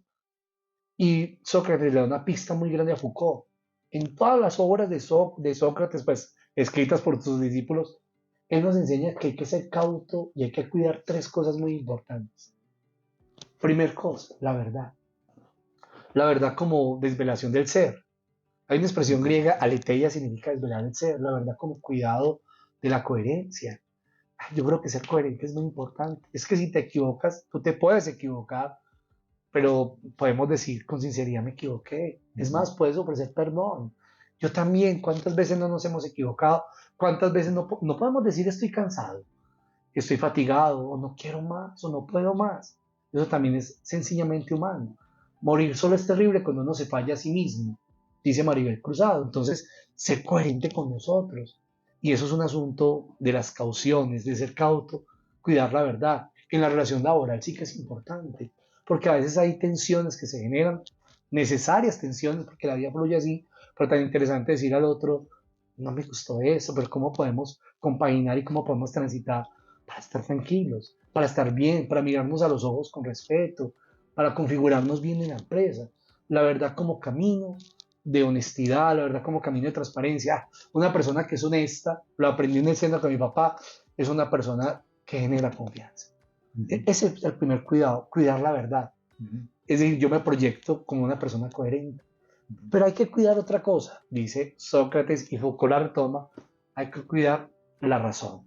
[SPEAKER 1] Y Sócrates le da una pista muy grande a Foucault. En todas las obras de Sócrates, pues, escritas por sus discípulos, él nos enseña que hay que ser cauto y hay que cuidar tres cosas muy importantes. Primer cosa, la verdad. La verdad como desvelación del ser. Hay una expresión griega, aletheia, significa desvelar el ser. La verdad como cuidado de la coherencia. Yo creo que ser coherente es muy importante. Es que si te equivocas, tú te puedes equivocar, pero podemos decir con sinceridad me equivoqué. Es más, puedes ofrecer perdón. Yo también, ¿cuántas veces no nos hemos equivocado? ¿Cuántas veces no podemos decir estoy cansado, estoy fatigado, o no quiero más, o no puedo más? Eso también es sencillamente humano. Morir solo es terrible cuando uno se falla a sí mismo, dice Maribel Cruzado. Entonces, ser coherente con nosotros. Y eso es un asunto de las cauciones, de ser cauto, cuidar la verdad. En la relación laboral sí que es importante, porque a veces hay tensiones que se generan, necesarias tensiones, porque la vida fluye así, pero tan interesante decir al otro, no me gustó eso, pero cómo podemos compaginar y cómo podemos transitar para estar tranquilos, para estar bien, para mirarnos a los ojos con respeto, para configurarnos bien en la empresa. La verdad como camino de honestidad, la verdad como camino de transparencia. Una persona que es honesta, lo aprendí en el centro con mi papá, es una persona que genera confianza. Ese es el primer cuidado, cuidar la verdad. Es decir, yo me proyecto como una persona coherente. Pero hay que cuidar otra cosa, dice Sócrates y Foucault la retoma, hay que cuidar la razón.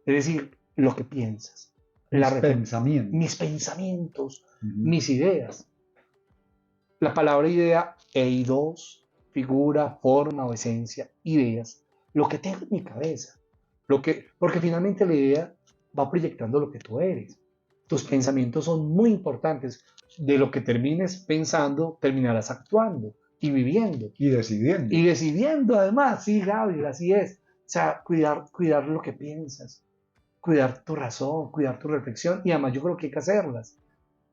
[SPEAKER 1] Es decir, lo que piensas, mis pensamientos, mis ideas. La palabra idea, eidos, figura, forma o esencia, ideas, lo que tengo en mi cabeza. Porque finalmente la idea va proyectando lo que tú eres. Tus pensamientos son muy importantes. De lo que termines pensando, terminarás actuando y viviendo.
[SPEAKER 2] Y decidiendo.
[SPEAKER 1] Y decidiendo además, sí, Gabriel, así es. O sea, cuidar lo que piensas, cuidar tu razón, cuidar tu reflexión, y además yo creo que hay que hacerlas.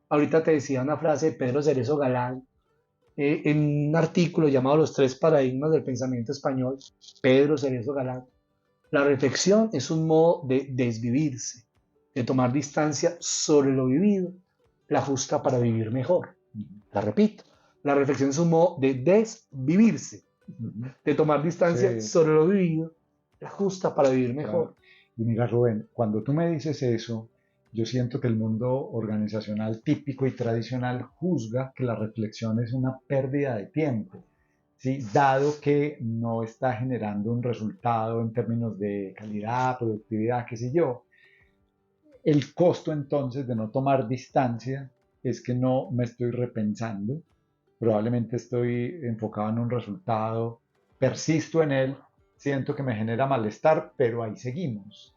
[SPEAKER 1] Ahorita te decía una frase de Pedro Cerezo Galán, en un artículo llamado Los tres paradigmas del pensamiento español, Pedro Cerezo Galán. La reflexión es un modo de desvivirse, de tomar distancia sobre lo vivido, la justa para vivir mejor. La repito, la reflexión es un modo de desvivirse, de tomar distancia sobre lo vivido, la justa para vivir mejor.
[SPEAKER 2] Claro. Y mira, Rubén, cuando tú me dices eso, yo siento que el mundo organizacional típico y tradicional juzga que la reflexión es una pérdida de tiempo, ¿sí? Dado que no está generando un resultado en términos de calidad, productividad, qué sé yo. El costo entonces de no tomar distancia es que no me estoy repensando, probablemente estoy enfocado en un resultado, persisto en él, siento que me genera malestar, pero ahí seguimos.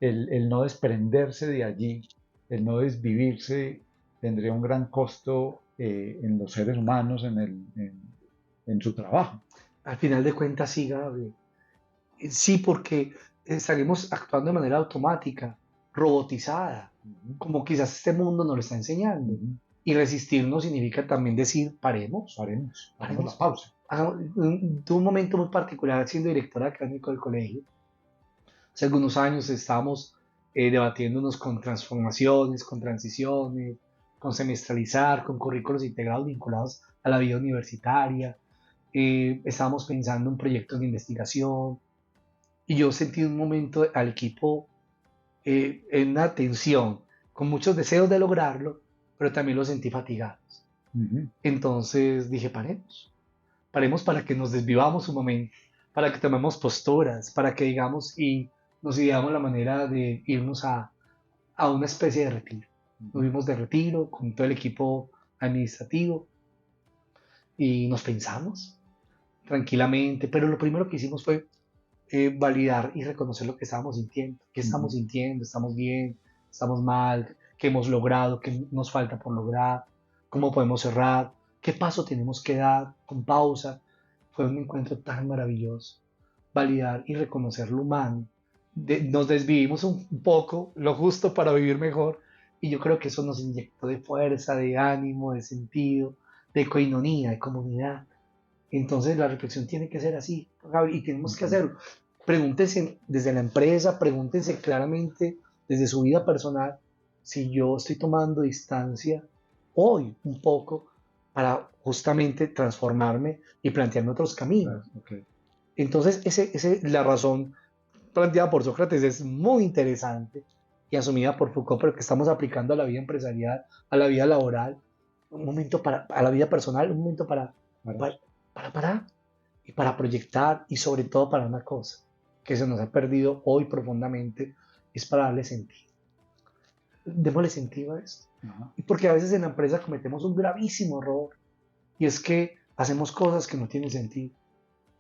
[SPEAKER 2] El no desprenderse de allí, el no desvivirse, tendría un gran costo en los seres humanos, en su trabajo.
[SPEAKER 1] Al final de cuentas, sí, Gabriel. Sí, porque estaremos actuando de manera automática, robotizada, como quizás este mundo nos lo está enseñando. Y resistir no significa también decir, paremos.
[SPEAKER 2] Paremos la pausa.
[SPEAKER 1] Tuve un momento muy particular siendo director académico del colegio. Hace algunos años estábamos debatiéndonos con transformaciones, con transiciones, con semestralizar, con currículos integrados vinculados a la vida universitaria. Estábamos pensando en proyectos de investigación, y yo sentí un momento al equipo en una tensión, con muchos deseos de lograrlo, pero también los sentí fatigados. Entonces dije, paremos para que nos desvivamos un momento, para que tomemos posturas, para que digamos y nos ideamos la manera de irnos a una especie de retiro. Nos vimos de retiro con todo el equipo administrativo y nos pensamos tranquilamente, pero lo primero que hicimos fue validar y reconocer lo que estábamos sintiendo. ¿Qué estamos sintiendo? ¿Estamos bien? ¿Estamos mal? ¿Qué hemos logrado? ¿Qué nos falta por lograr? ¿Cómo podemos cerrar? ¿Qué paso tenemos que dar? Con pausa. Fue un encuentro tan maravilloso. Validar y reconocer lo humano. Nos desvivimos un poco, lo justo para vivir mejor. Y yo creo que eso nos inyectó de fuerza, de ánimo, de sentido, de coinonía, de comunidad. Entonces la reflexión tiene que ser así, Gaby, y tenemos que hacerlo. Pregúntense desde la empresa, pregúntense claramente desde su vida personal si yo estoy tomando distancia hoy un poco para justamente transformarme y plantearme otros caminos.
[SPEAKER 2] Okay.
[SPEAKER 1] Entonces la razón planteada por Sócrates es muy interesante y asumida por Foucault, pero que estamos aplicando a la vida empresarial, a la vida laboral, un momento a la vida personal, un momento para parar y para proyectar, y sobre todo para una cosa que se nos ha perdido hoy profundamente, es para darle sentido. Démosle sentido a esto. Porque a veces en la empresa cometemos un gravísimo error, y es que hacemos cosas que no tienen sentido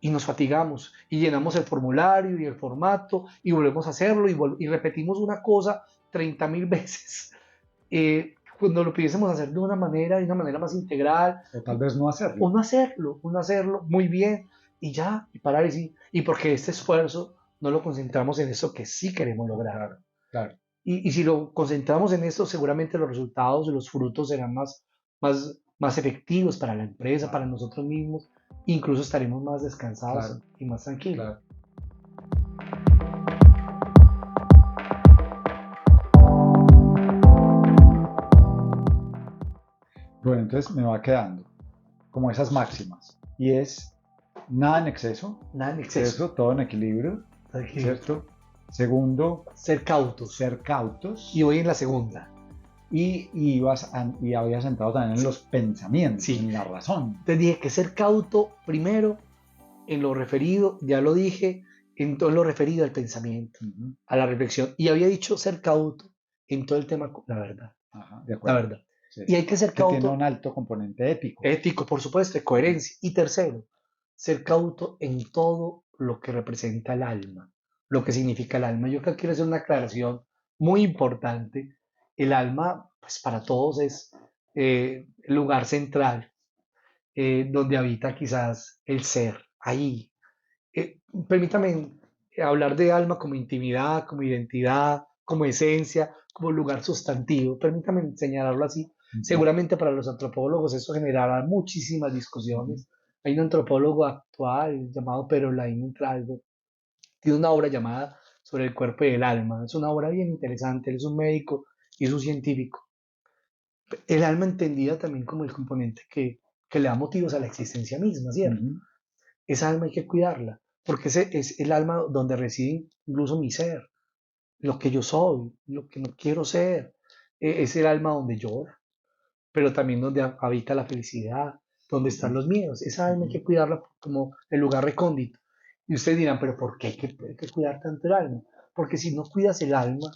[SPEAKER 1] y nos fatigamos y llenamos el formulario y el formato y volvemos a hacerlo y repetimos una cosa 30.000 veces. Cuando lo pudiésemos hacer de una manera más integral,
[SPEAKER 2] O tal vez no hacerlo.
[SPEAKER 1] uno hacerlo muy bien y ya, y parar y porque este esfuerzo no lo concentramos en eso que sí queremos lograr.
[SPEAKER 2] Claro,
[SPEAKER 1] Y si lo concentramos en esto, seguramente los resultados y los frutos serán más efectivos para la empresa, para nosotros mismos, incluso estaremos más descansados
[SPEAKER 2] claro,
[SPEAKER 1] y más tranquilos.
[SPEAKER 2] claro. Bueno, entonces me va quedando como esas máximas. Y es nada en exceso,
[SPEAKER 1] Nada en exceso.
[SPEAKER 2] todo en equilibrio,
[SPEAKER 1] Tranquilo.
[SPEAKER 2] ¿cierto? Segundo,
[SPEAKER 1] Ser cautos.
[SPEAKER 2] ser cautos.
[SPEAKER 1] Y voy en la segunda.
[SPEAKER 2] Y habías entrado también en los pensamientos,
[SPEAKER 1] Sí.
[SPEAKER 2] en la razón.
[SPEAKER 1] Te dije que ser cauto primero en lo referido, ya lo dije, en todo lo referido al pensamiento,
[SPEAKER 2] Uh-huh.
[SPEAKER 1] a la reflexión. Y había dicho ser cauto en todo el tema, la verdad.
[SPEAKER 2] Ajá, de
[SPEAKER 1] La
[SPEAKER 2] acuerdo.
[SPEAKER 1] verdad.
[SPEAKER 2] Sí.
[SPEAKER 1] Y hay que ser
[SPEAKER 2] Que tiene
[SPEAKER 1] cauto,
[SPEAKER 2] un alto componente ético.
[SPEAKER 1] ético, por supuesto, de coherencia. Y tercero, ser cauto en todo lo que representa el alma, lo que significa el alma. Yo creo que quiero hacer una aclaración muy importante. El alma, pues para todos es el lugar central donde habita quizás el ser, ahí. Permítame hablar de alma como intimidad, como identidad, como esencia, como lugar sustantivo. Permítame señalarlo así. Seguramente para los antropólogos eso generará muchísimas discusiones. Hay un antropólogo actual llamado Perolain Entralgo, tiene una obra llamada Sobre el cuerpo y el alma. Es una obra bien interesante. Él es un médico y es un científico. El alma entendida también como el componente que le da motivos a la existencia misma, ¿cierto?
[SPEAKER 2] Uh-huh.
[SPEAKER 1] Esa alma hay que cuidarla, porque ese es el alma donde reside incluso mi ser, lo que yo soy, lo que no quiero ser. Es el alma donde lloro, pero también donde habita la felicidad, donde están los miedos. Esa alma hay que cuidarla como el lugar recóndito. Y ustedes dirán, pero ¿por qué hay que cuidar tanto el alma? Porque si no cuidas el alma,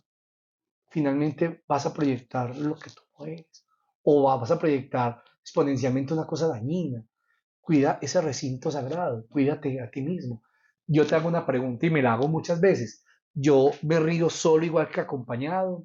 [SPEAKER 1] finalmente vas a proyectar lo que tú no eres, o vas a proyectar exponencialmente una cosa dañina. Cuida ese recinto sagrado, cuídate a ti mismo. Yo te hago una pregunta y me la hago muchas veces. Yo me río solo igual que acompañado.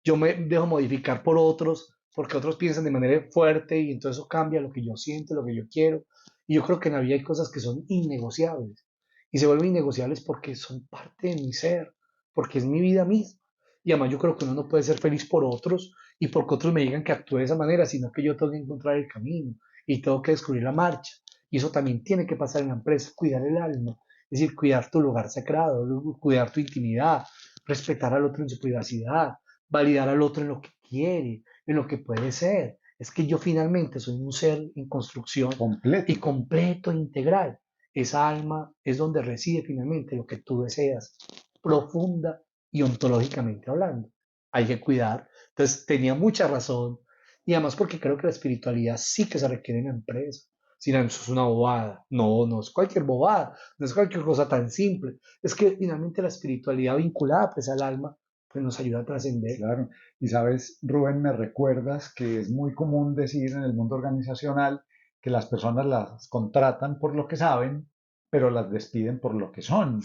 [SPEAKER 1] Yo me dejo modificar por otros, porque otros piensan de manera fuerte y entonces eso cambia lo que yo siento, lo que yo quiero. Y yo creo que en la vida hay cosas que son innegociables. Y se vuelven innegociables porque son parte de mi ser, porque es mi vida misma. Y además yo creo que uno no puede ser feliz por otros y porque otros me digan que actúe de esa manera, sino que yo tengo que encontrar el camino y tengo que descubrir la marcha. Y eso también tiene que pasar en la empresa, cuidar el alma, es decir, cuidar tu lugar sagrado, cuidar tu intimidad, respetar al otro en su privacidad, validar al otro en lo que quiere, en lo que puede ser. Es que yo finalmente soy un ser en construcción
[SPEAKER 2] Completo.
[SPEAKER 1] y completo, integral. Esa alma es donde reside finalmente lo que tú deseas, profunda y ontológicamente hablando. Hay que cuidar. Entonces tenía mucha razón. Y además porque creo que la espiritualidad sí que se requiere en la empresa. Si no, eso es una bobada. No, no es cualquier bobada. No es cualquier cosa tan simple. Es que finalmente la espiritualidad vinculada pues al alma pues nos ayuda a trascender.
[SPEAKER 2] Claro. Y sabes, Rubén, me recuerdas que es muy común decir en el mundo organizacional que las personas las contratan por lo que saben, pero las despiden por lo que son.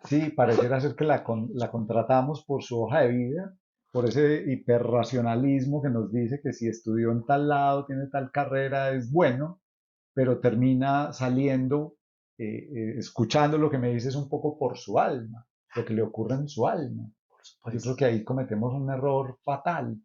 [SPEAKER 2] Sí, pareciera ser que la contratamos por su hoja de vida, por ese hiperracionalismo que nos dice que si estudió en tal lado, tiene tal carrera, es bueno, pero termina saliendo, escuchando lo que me dices un poco por su alma, lo que le ocurre en su alma. Yo creo que ahí cometemos un error fatal.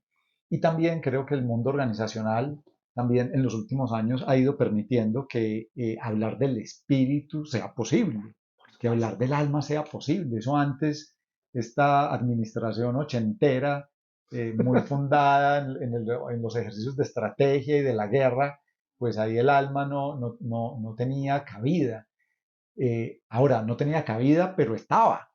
[SPEAKER 2] Y también creo que el mundo organizacional también en los últimos años ha ido permitiendo que hablar del espíritu sea posible, que hablar del alma sea posible. Eso antes, esta administración ochentera, muy fundada en los ejercicios de estrategia y de la guerra, pues ahí el alma no tenía cabida. Ahora, no tenía cabida, pero estaba.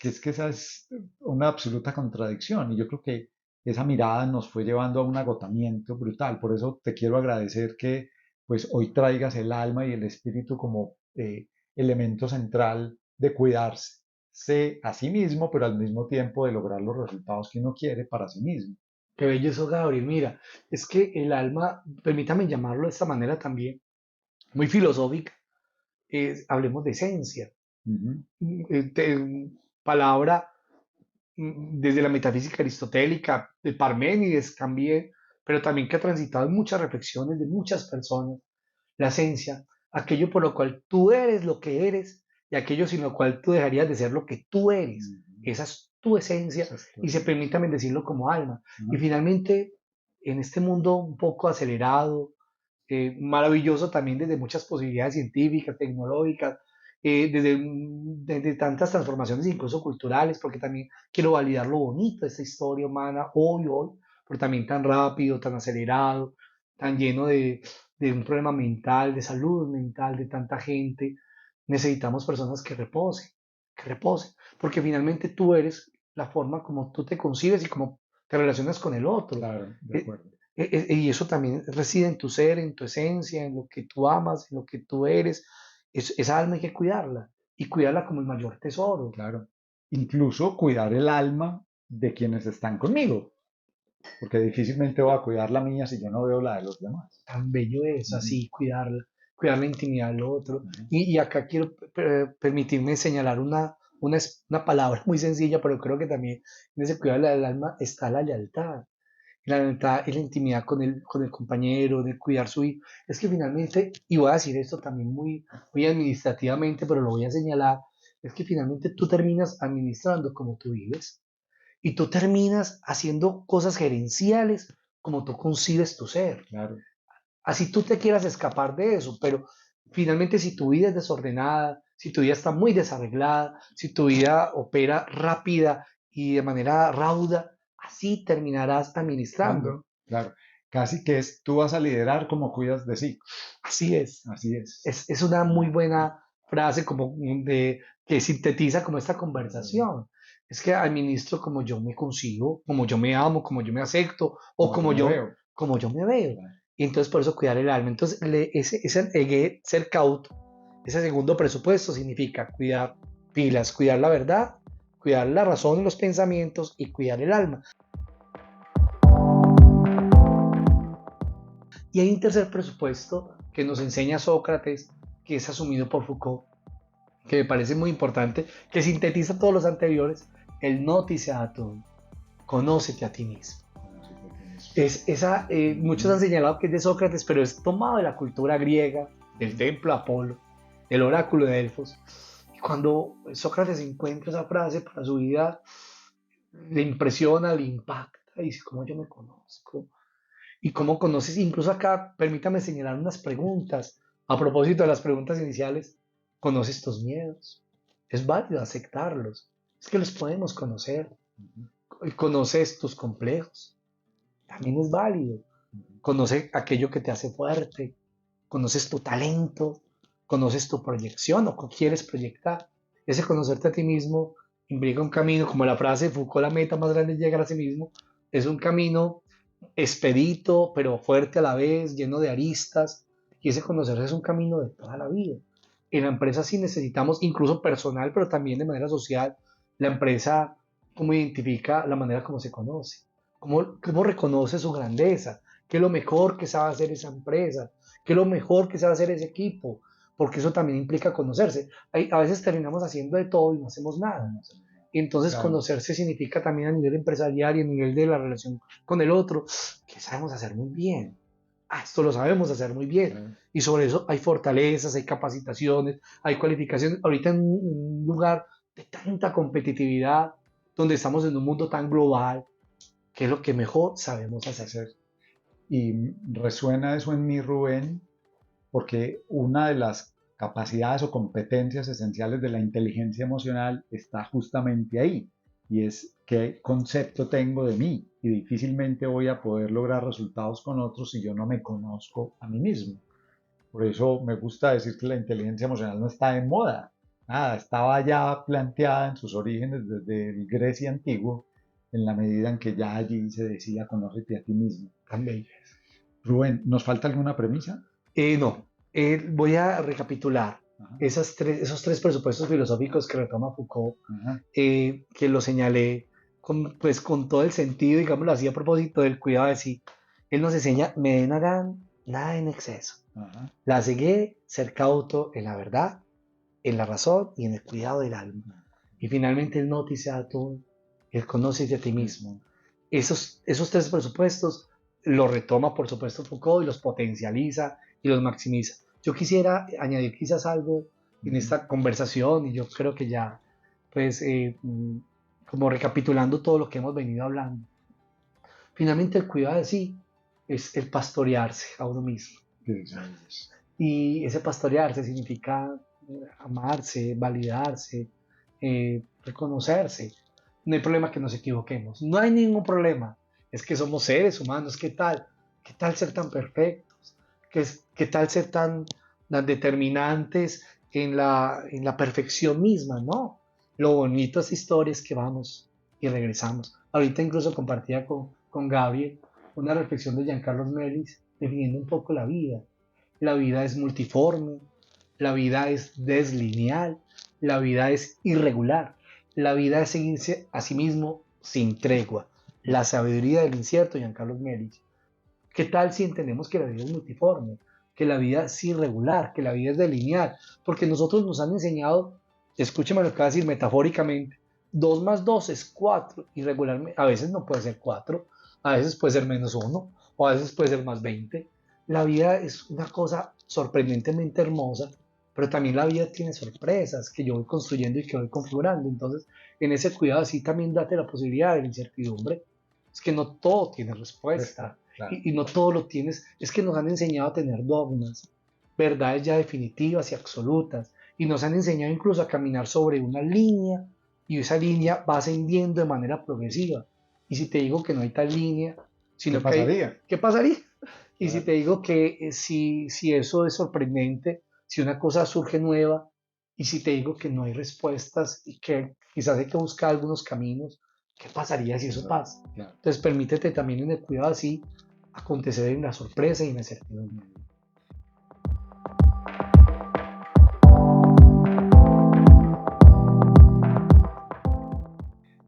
[SPEAKER 2] Que es que esa es una absoluta contradicción y yo creo que esa mirada nos fue llevando a un agotamiento brutal. Por eso te quiero agradecer que pues hoy traigas el alma y el espíritu como elemento central de cuidarse a sí mismo, pero al mismo tiempo de lograr los resultados que uno quiere para sí mismo.
[SPEAKER 1] Qué bello eso, Gabriel. Mira, es que el alma, permítame llamarlo de esta manera también, muy filosófica, hablemos de esencia.
[SPEAKER 2] Ujú.
[SPEAKER 1] Palabra desde la metafísica aristotélica, de Parménides también, pero también que ha transitado en muchas reflexiones de muchas personas, la esencia, aquello por lo cual tú eres lo que eres y aquello sin lo cual tú dejarías de ser lo que tú eres.
[SPEAKER 2] Ujú.
[SPEAKER 1] Esa es tu esencia
[SPEAKER 2] Esa es tu
[SPEAKER 1] y se
[SPEAKER 2] esencia.
[SPEAKER 1] permítame decirlo como alma. Y
[SPEAKER 2] Ajá.
[SPEAKER 1] finalmente, en este mundo un poco acelerado, maravilloso también desde muchas posibilidades científicas, tecnológicas, desde tantas transformaciones incluso culturales, porque también quiero validar lo bonito de esta historia humana hoy, pero también tan rápido, tan acelerado, tan lleno de un problema mental, de salud mental de tanta gente. Necesitamos personas que reposen, porque finalmente tú eres la forma como tú te concibes y como te relacionas con el otro.
[SPEAKER 2] Claro, de
[SPEAKER 1] Eh,
[SPEAKER 2] acuerdo.
[SPEAKER 1] y eso también reside en tu ser, en tu esencia, en lo que tú amas, en lo que tú eres. Esa alma hay que cuidarla y cuidarla como el mayor tesoro.
[SPEAKER 2] Claro. Incluso cuidar el alma de quienes están conmigo, porque difícilmente voy a cuidar la mía si yo no veo la de los demás.
[SPEAKER 1] Tan bello es
[SPEAKER 2] Ujú.
[SPEAKER 1] así, cuidarla, cuidar la intimidad del otro.
[SPEAKER 2] Ujú.
[SPEAKER 1] Y acá quiero permitirme señalar una palabra muy sencilla, pero creo que también en ese cuidado del alma está la lealtad. La lealtad y la intimidad con el compañero, de cuidar su hijo. Es que finalmente, y voy a decir esto también muy administrativamente, pero lo voy a señalar, es que finalmente tú terminas administrando como tú vives y tú terminas haciendo cosas gerenciales como tú concibes tu ser.
[SPEAKER 2] Claro.
[SPEAKER 1] Así tú te quieras escapar de eso, pero finalmente si tu vida es desordenada, si tu vida está muy desarreglada, si tu vida opera rápida y de manera rauda, así terminarás administrando.
[SPEAKER 2] Cuando, claro, casi que es tú vas a liderar como cuidas de sí.
[SPEAKER 1] Así es.
[SPEAKER 2] Así es.
[SPEAKER 1] Es una muy buena frase como que sintetiza como esta conversación. Es que administro como yo me concibo, como yo me amo, como yo me acepto o
[SPEAKER 2] Como yo me veo.
[SPEAKER 1] como yo me veo.
[SPEAKER 2] Claro.
[SPEAKER 1] Y entonces por eso cuidar el alma. Entonces ese ser cauto, ese segundo presupuesto significa cuidar pilas, cuidar la verdad, cuidar la razón, los pensamientos y cuidar el alma. Y hay un tercer presupuesto que nos enseña Sócrates, que es asumido por Foucault, que me parece muy importante, que sintetiza todos los anteriores, el notice datum, conócete a ti mismo. Muchos han señalado que es de Sócrates, pero es tomado de la cultura griega, del templo de Apolo, del oráculo de Delfos. Y cuando Sócrates encuentra esa frase para su vida, le impresiona, le impacta, y dice, ¿cómo yo me conozco? Y cómo conoces, incluso acá, permítame señalar unas preguntas. A propósito de las preguntas iniciales, ¿conoces tus miedos? Es válido aceptarlos. Es que los podemos conocer. ¿Conoces tus complejos? También es válido. Conoce aquello que te hace fuerte. Conoces tu talento. Conoces tu proyección o qué quieres proyectar. Ese conocerte a ti mismo implica un camino, como la frase de Foucault, la meta más grande es llegar a sí mismo. Es un camino expedito, pero fuerte a la vez, lleno de aristas. Y ese conocerse es un camino de toda la vida. En la empresa sí necesitamos, incluso personal, pero también de manera social, la empresa, cómo identifica la manera como se conoce, cómo reconoce su grandeza, qué es lo mejor que sabe hacer esa empresa, qué es lo mejor que sabe hacer ese equipo, porque eso también implica conocerse. A veces terminamos haciendo de todo y no hacemos nada. Y entonces
[SPEAKER 2] Claro.
[SPEAKER 1] conocerse significa también a nivel empresarial y a nivel de la relación con el otro, que sabemos hacer muy bien. Esto lo sabemos hacer muy bien.
[SPEAKER 2] Claro.
[SPEAKER 1] Y sobre eso hay fortalezas, hay capacitaciones, hay cualificaciones. Ahorita en un lugar de tanta competitividad, donde estamos en un mundo tan global, que es lo que mejor sabemos hacer.
[SPEAKER 2] Y resuena eso en mí, Rubén, porque una de las capacidades o competencias esenciales de la inteligencia emocional está justamente ahí, y es qué concepto tengo de mí, y difícilmente voy a poder lograr resultados con otros si yo no me conozco a mí mismo. Por eso me gusta decir que la inteligencia emocional no está de moda, nada, estaba ya planteada en sus orígenes desde el Grecia antiguo, en la medida en que ya allí se decía conócete a ti mismo.
[SPEAKER 1] Tan bello.
[SPEAKER 2] Rubén, ¿nos falta alguna premisa?
[SPEAKER 1] No, voy a recapitular
[SPEAKER 2] Ajá.
[SPEAKER 1] esos tres presupuestos filosóficos que retoma Foucault,
[SPEAKER 2] Ajá.
[SPEAKER 1] que lo señalé pues, con todo el sentido, digámoslo así, a propósito del cuidado de sí. Él nos enseña, me den hagan nada en exceso.
[SPEAKER 2] Ajá.
[SPEAKER 1] La cegué, ser cauto en la verdad, en la razón y en el cuidado del alma. Y finalmente el no te sea todo, el conoces de ti mismo. Esos tres presupuestos los retoma, por supuesto, Foucault y los potencializa y los maximiza. Yo quisiera añadir quizás algo en esta conversación y yo creo que ya, pues, como recapitulando todo lo que hemos venido hablando. Finalmente el cuidado de sí es el pastorearse a uno mismo. Y ese pastorearse significa amarse, validarse, reconocerse. No hay problema que nos equivoquemos. No hay ningún problema. Es que somos seres humanos. ¿Qué tal? ¿Qué tal ser tan perfectos? ¿Qué tal ser tan determinantes en la perfección misma? No. Lo bonito es historias que vamos y regresamos. Ahorita incluso compartía con Gabriel una reflexión de Giancarlo Melis definiendo un poco la vida. La vida es multiforme, la vida es deslineal, la vida es irregular, la vida es seguirse a sí mismo sin tregua. La sabiduría del incierto, Giancarlo Melich. ¿Qué tal si entendemos que la vida es multiforme, que la vida es irregular, que la vida es deslineal? Porque nosotros nos han enseñado, escúcheme lo que voy a decir metafóricamente, 2 más 2 es 4, irregularmente, a veces no puede ser 4, a veces puede ser menos 1, o a veces puede ser más 20. La vida es una cosa sorprendentemente hermosa, pero también la vida tiene sorpresas que yo voy construyendo y que voy configurando. Entonces, en ese cuidado sí también date la posibilidad de la incertidumbre. Es que no todo tiene respuesta.
[SPEAKER 2] Claro.
[SPEAKER 1] Y no todo lo tienes. Es que nos han enseñado a tener dogmas, verdades ya definitivas y absolutas. Y nos han enseñado incluso a caminar sobre una línea y esa línea va ascendiendo de manera progresiva. Y si te digo que no hay tal línea, sino
[SPEAKER 2] ¿Qué pasaría?
[SPEAKER 1] ¿qué pasaría? Y si
[SPEAKER 2] Claro.
[SPEAKER 1] te digo que si eso es sorprendente, si una cosa surge nueva, y si te digo que no hay respuestas y que quizás hay que buscar algunos caminos, ¿qué pasaría si eso pasa?
[SPEAKER 2] Claro.
[SPEAKER 1] Entonces permítete también en el cuidado así acontecer en la sorpresa y en la incertidumbre.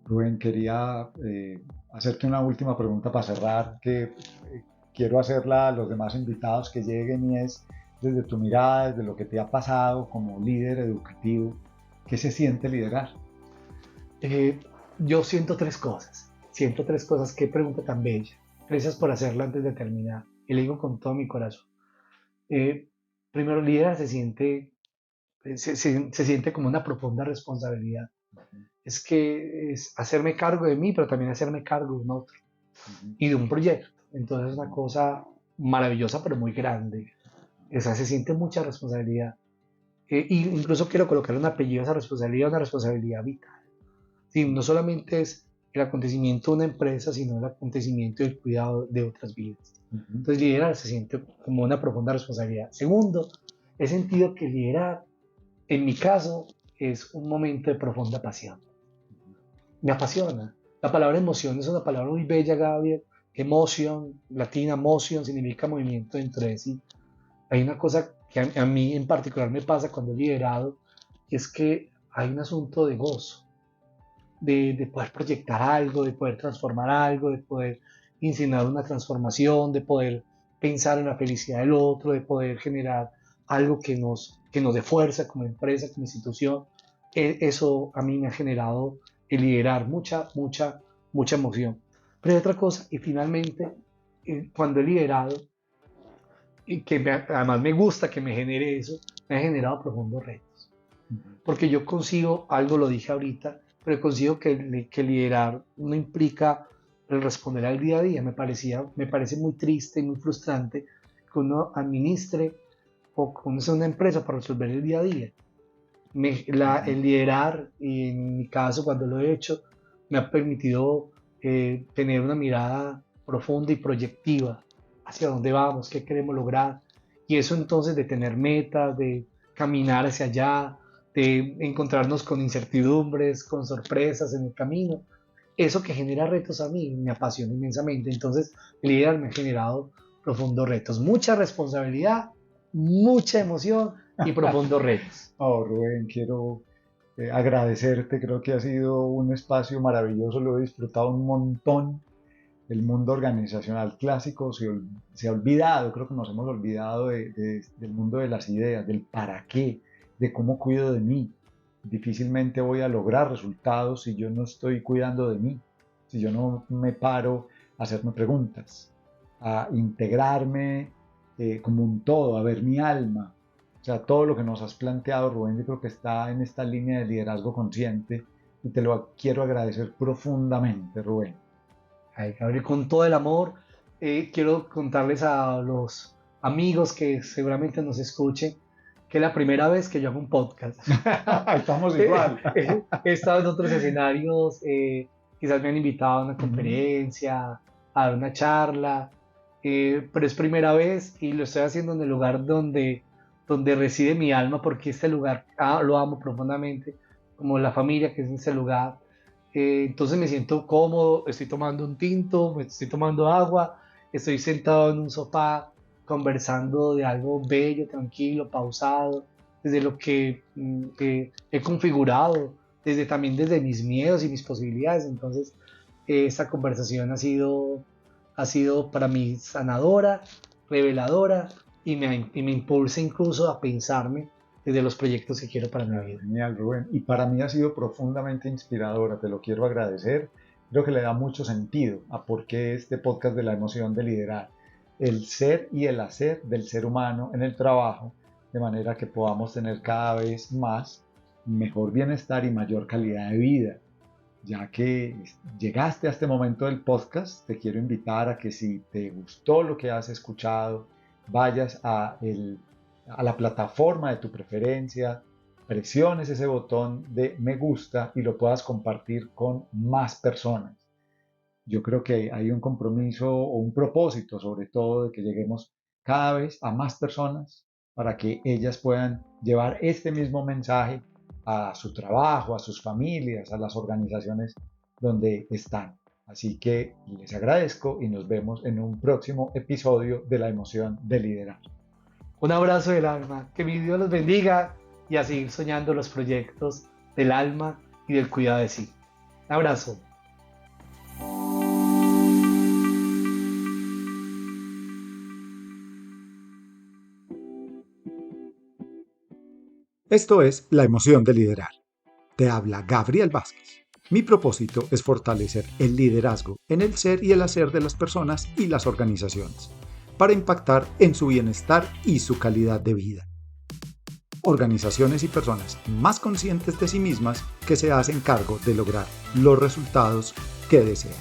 [SPEAKER 2] Rubén, quería hacerte una última pregunta para cerrar, que quiero hacerla a los demás invitados que lleguen y es, desde tu mirada, desde lo que te ha pasado como líder educativo, ¿qué se siente liderar?
[SPEAKER 1] Yo siento tres cosas, qué pregunta tan bella. Gracias por hacerla antes de terminar. Y le digo con todo mi corazón. Eh, Primero, liderar se siente como una profunda responsabilidad. Es que es hacerme cargo de mí, pero también hacerme cargo de un otro y de un proyecto. Entonces es una cosa maravillosa, pero muy grande. O sea, se siente mucha responsabilidad. Y incluso quiero colocar un apellido a esa responsabilidad, una responsabilidad vital. Sí, no solamente es el acontecimiento de una empresa, sino el acontecimiento del cuidado de otras vidas. Entonces liderar se siente como una profunda responsabilidad. Segundo, he sentido que liderar, en mi caso, es un momento de profunda pasión. Me apasiona. La palabra emoción es una palabra muy bella, Gabriel. Emotion, latina, motion, significa movimiento dentro de sí. Hay una cosa que a mí en particular me pasa cuando he liderado, y es que hay un asunto de gozo, de poder proyectar algo, de poder transformar algo, de poder insinuar una transformación, de poder pensar en la felicidad del otro, de poder generar algo que nos dé fuerza como empresa, como institución. Eso a mí me ha generado el liderar mucha emoción. Pero hay otra cosa, y finalmente, cuando he liderado, y que además me gusta que me genere eso, me ha generado profundos retos. Porque yo consigo, algo lo dije ahorita, pero consigo que liderar no implica el responder al día a día. Me parece muy triste y muy frustrante que uno administre o que uno sea una empresa para resolver el día a día. El liderar, y en mi caso cuando lo he hecho, me ha permitido tener una mirada profunda y proyectiva hacia dónde vamos, qué queremos lograr. Y eso entonces de tener metas, de caminar hacia allá, de encontrarnos con incertidumbres, con sorpresas en el camino, eso que genera retos a mí me apasiona inmensamente. Entonces, liderar me ha generado profundos retos, mucha responsabilidad, mucha emoción y profundos retos.
[SPEAKER 2] Oh, Rubén, quiero agradecerte, creo que ha sido un espacio maravilloso, lo he disfrutado un montón. el mundo organizacional clásico se ha olvidado, creo que nos hemos olvidado del mundo de las ideas, del para qué, de cómo cuido de mí. Difícilmente voy a lograr resultados si yo no estoy cuidando de mí, si yo no me paro a hacerme preguntas, a integrarme como un todo, a ver mi alma. O sea, todo lo que nos has planteado, Rubén, yo creo que está en esta línea de liderazgo consciente y te lo quiero agradecer profundamente, Rubén.
[SPEAKER 1] Ay, Gabriel, con todo el amor, quiero contarles a los amigos que seguramente nos escuchen que es la primera vez que yo hago un podcast.
[SPEAKER 2] Estamos igual.
[SPEAKER 1] He estado en otros escenarios, quizás me han invitado a una conferencia, a dar una charla, pero es primera vez y lo estoy haciendo en el lugar donde reside mi alma, porque este lugar lo amo profundamente, como la familia que es ese lugar. Entonces me siento cómodo, estoy tomando un tinto, me estoy tomando agua, estoy sentado en un sofá conversando de algo bello, tranquilo, pausado, desde lo que he configurado, también desde mis miedos y mis posibilidades. Entonces esta conversación ha sido para mí sanadora, reveladora y me impulsa incluso a pensarme desde los proyectos que quiero para mi vida.
[SPEAKER 2] Genial, Rubén. Y para mí ha sido profundamente inspiradora, te lo quiero agradecer. Creo que le da mucho sentido a por qué este podcast de la emoción de liderar. El ser y el hacer del ser humano en el trabajo, de manera que podamos tener cada vez más mejor bienestar y mayor calidad de vida. Ya que llegaste a este momento del podcast, te quiero invitar a que si te gustó lo que has escuchado, vayas a la plataforma de tu preferencia, presiones ese botón de me gusta y lo puedas compartir con más personas. Yo creo que hay un compromiso o un propósito, sobre todo, de que lleguemos cada vez a más personas para que ellas puedan llevar este mismo mensaje a su trabajo, a sus familias, a las organizaciones donde están. Así que les agradezco y nos vemos en un próximo episodio de La Emoción de Liderar.
[SPEAKER 1] Un abrazo del alma, que mi Dios los bendiga y a seguir soñando los proyectos del alma y del cuidado de sí. Un abrazo.
[SPEAKER 3] Esto es La Emoción de Liderar. Te habla Gabriel Vázquez. Mi propósito es fortalecer el liderazgo en el ser y el hacer de las personas y las organizaciones, para impactar en su bienestar y su calidad de vida. Organizaciones y personas más conscientes de sí mismas que se hacen cargo de lograr los resultados que desean.